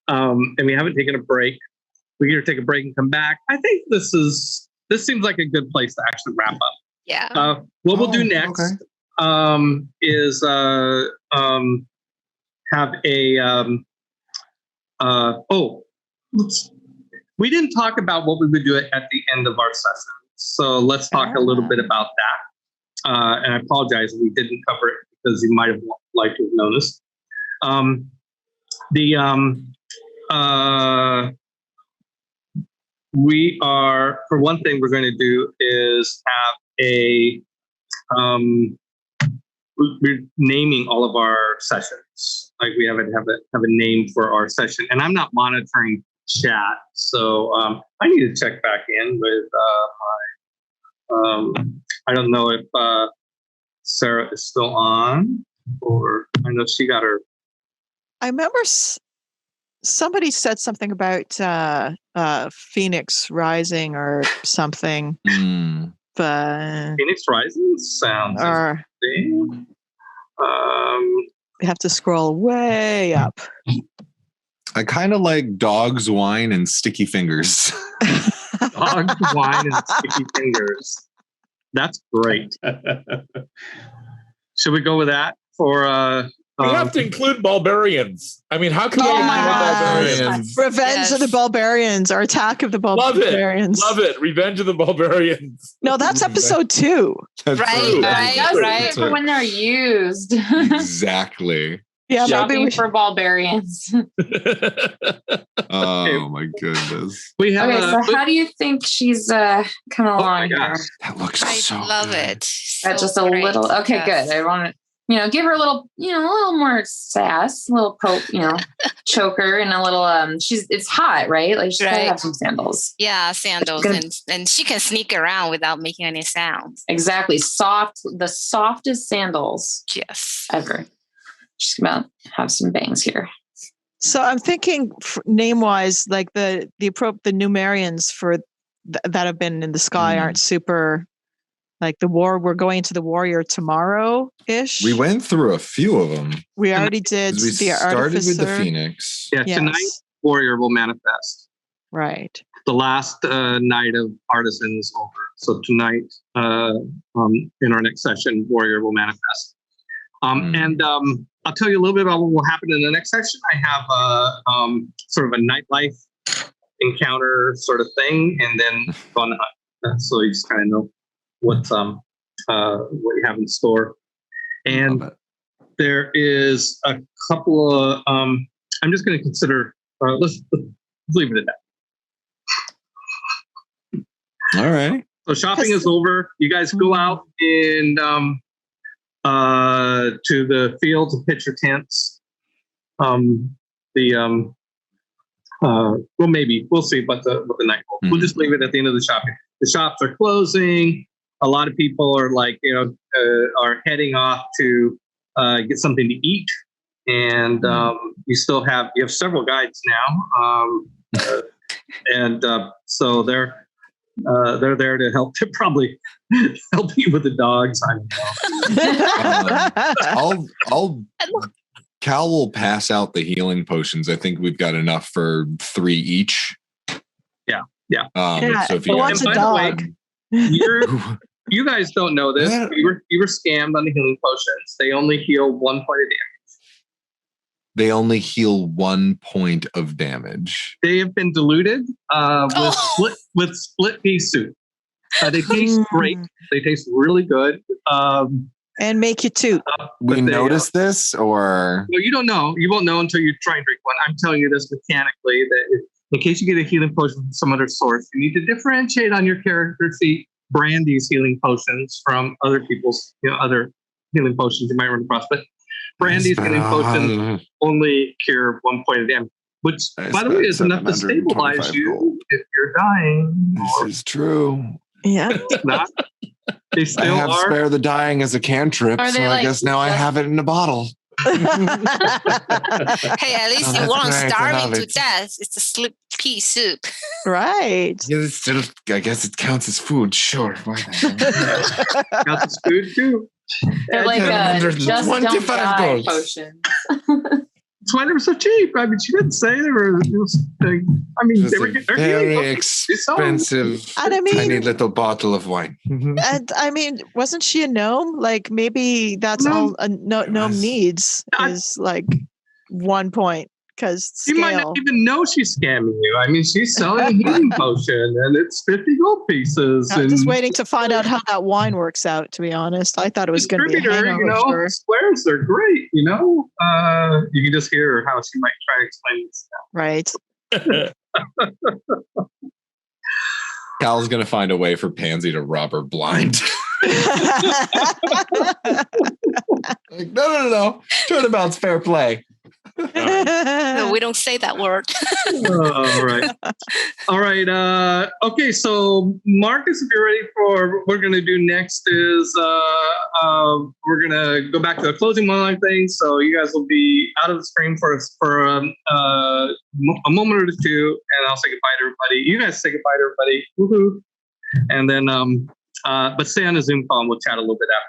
and we haven't taken a break. We either take a break and come back. I think this is this seems like a good place to actually wrap up. Yeah. What we'll do next is have a we didn't talk about what we would do at the end of our session. So let's talk a little bit about that. And I apologize if we didn't cover it because you might have liked to have noticed. We are, for one thing, we're going to do is have we're naming all of our sessions. Like we have a name for our session, and I'm not monitoring chat, so I need to check back in with my. I don't know if Sarah is still on, or I know she got her. I remember somebody said something about Phoenix Rising or something. But Phoenix Rising sounds. We have to scroll way up. I kind of like dogs, wine, and sticky fingers. Dogs, wine, and sticky fingers. That's great. Should we go with that for? We have to include barbarians. I mean, how can we include barbarians? Revenge of the Barbarians or Attack of the Barbarians. Love it. Revenge of the Barbarians. No, that's episode 2. Right. For when they're used. Exactly. Yeah, shopping for barbarians. Oh my goodness. We have. So how do you think she's coming along here? That looks so. I love good. it. So Just a little. Okay, good. I want to, give her a little, a little more sass, a little choker, and a little. It's hot, right? Like she's gotta have some sandals. Yeah, sandals, and she can sneak around without making any sounds. Exactly, the softest sandals. Yes, ever. She's about to have some bangs here. So I'm thinking name-wise, like the Numerians for that have been in the sky aren't super, like we're going to the warrior tomorrow-ish. We went through a few of them. We already did. We started with the Phoenix. Yeah, tonight warrior will manifest. Right. The last night of artisan is over. So tonight, in our next session, warrior will manifest. And I'll tell you a little bit about what will happen in the next section. I have sort of a nightlife encounter sort of thing, and then go on the hunt. So you just kind of know what you have in store. And there is a couple of. I'm just going to consider. Let's leave it at that. All right. So shopping is over. You guys go out and. To the field to pitch your tents. Maybe we'll see what the night holds. We'll just leave it at the end of the shopping. The shops are closing. A lot of people are are heading off to get something to eat, and you have several guides now, and so they're there to help, to probably help you with the dogs. Cal will pass out the healing potions. I think we've got enough for 3 each. Yeah. So if you wants a dog. You guys don't know this. You were scammed on the healing potions. They only heal 1 point of damage. They only heal 1 point of damage. They have been diluted with split pea soup. They taste great. They taste really good. And make you toot. We notice this, or no? You don't know. You won't know until you try and drink one. I'm telling you this mechanically, that in case you get a healing potion from some other source, you need to differentiate on your character sheet Brandy's healing potions from other people's, other healing potions you might run across. But Brandy's healing potions only cure 1 point of damage, which, by the way, is enough to stabilize you if you're dying. This is true. Yeah. Not. They still I have spare the dying as a cantrip, so I guess now I have it in a bottle. Hey, at least you won't starving to death. It's a split pea soup. Right. Yeah, it's still, I guess it counts as food. Sure. Why not? Counts as food too. They're like just don't die potions. That's why they were so cheap. I mean, she didn't say they were. It was, like, I mean, they were very expensive, And I mean, tiny little bottle of wine. And I mean, wasn't she a gnome? Like maybe that's all a gnome needs is like 1 point because you might not even know she's scamming you. I mean, she's selling a healing potion and it's 50 gold pieces. I'm just waiting to find out how that wine works out. To be honest, I thought it was going to be a hangover. You know, squares are great. You know, you can just hear how she might try to explain this stuff. Right. Cal's gonna find a way for Pansy to rob her blind. Like, no. Turnabout's fair play. No, we don't say that word. All right. Okay, so Marcus, if you're ready for what we're going to do next is we're going to go back to the closing monologue thing. So you guys will be out of the screen for a moment or two, and I'll say goodbye to everybody. You guys say goodbye to everybody. Woohoo! And then, but stay on the Zoom call and we'll chat a little bit afterwards.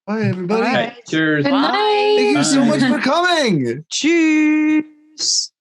Bye, everybody. Cheers. Good night. Thank you so much for coming. Cheers.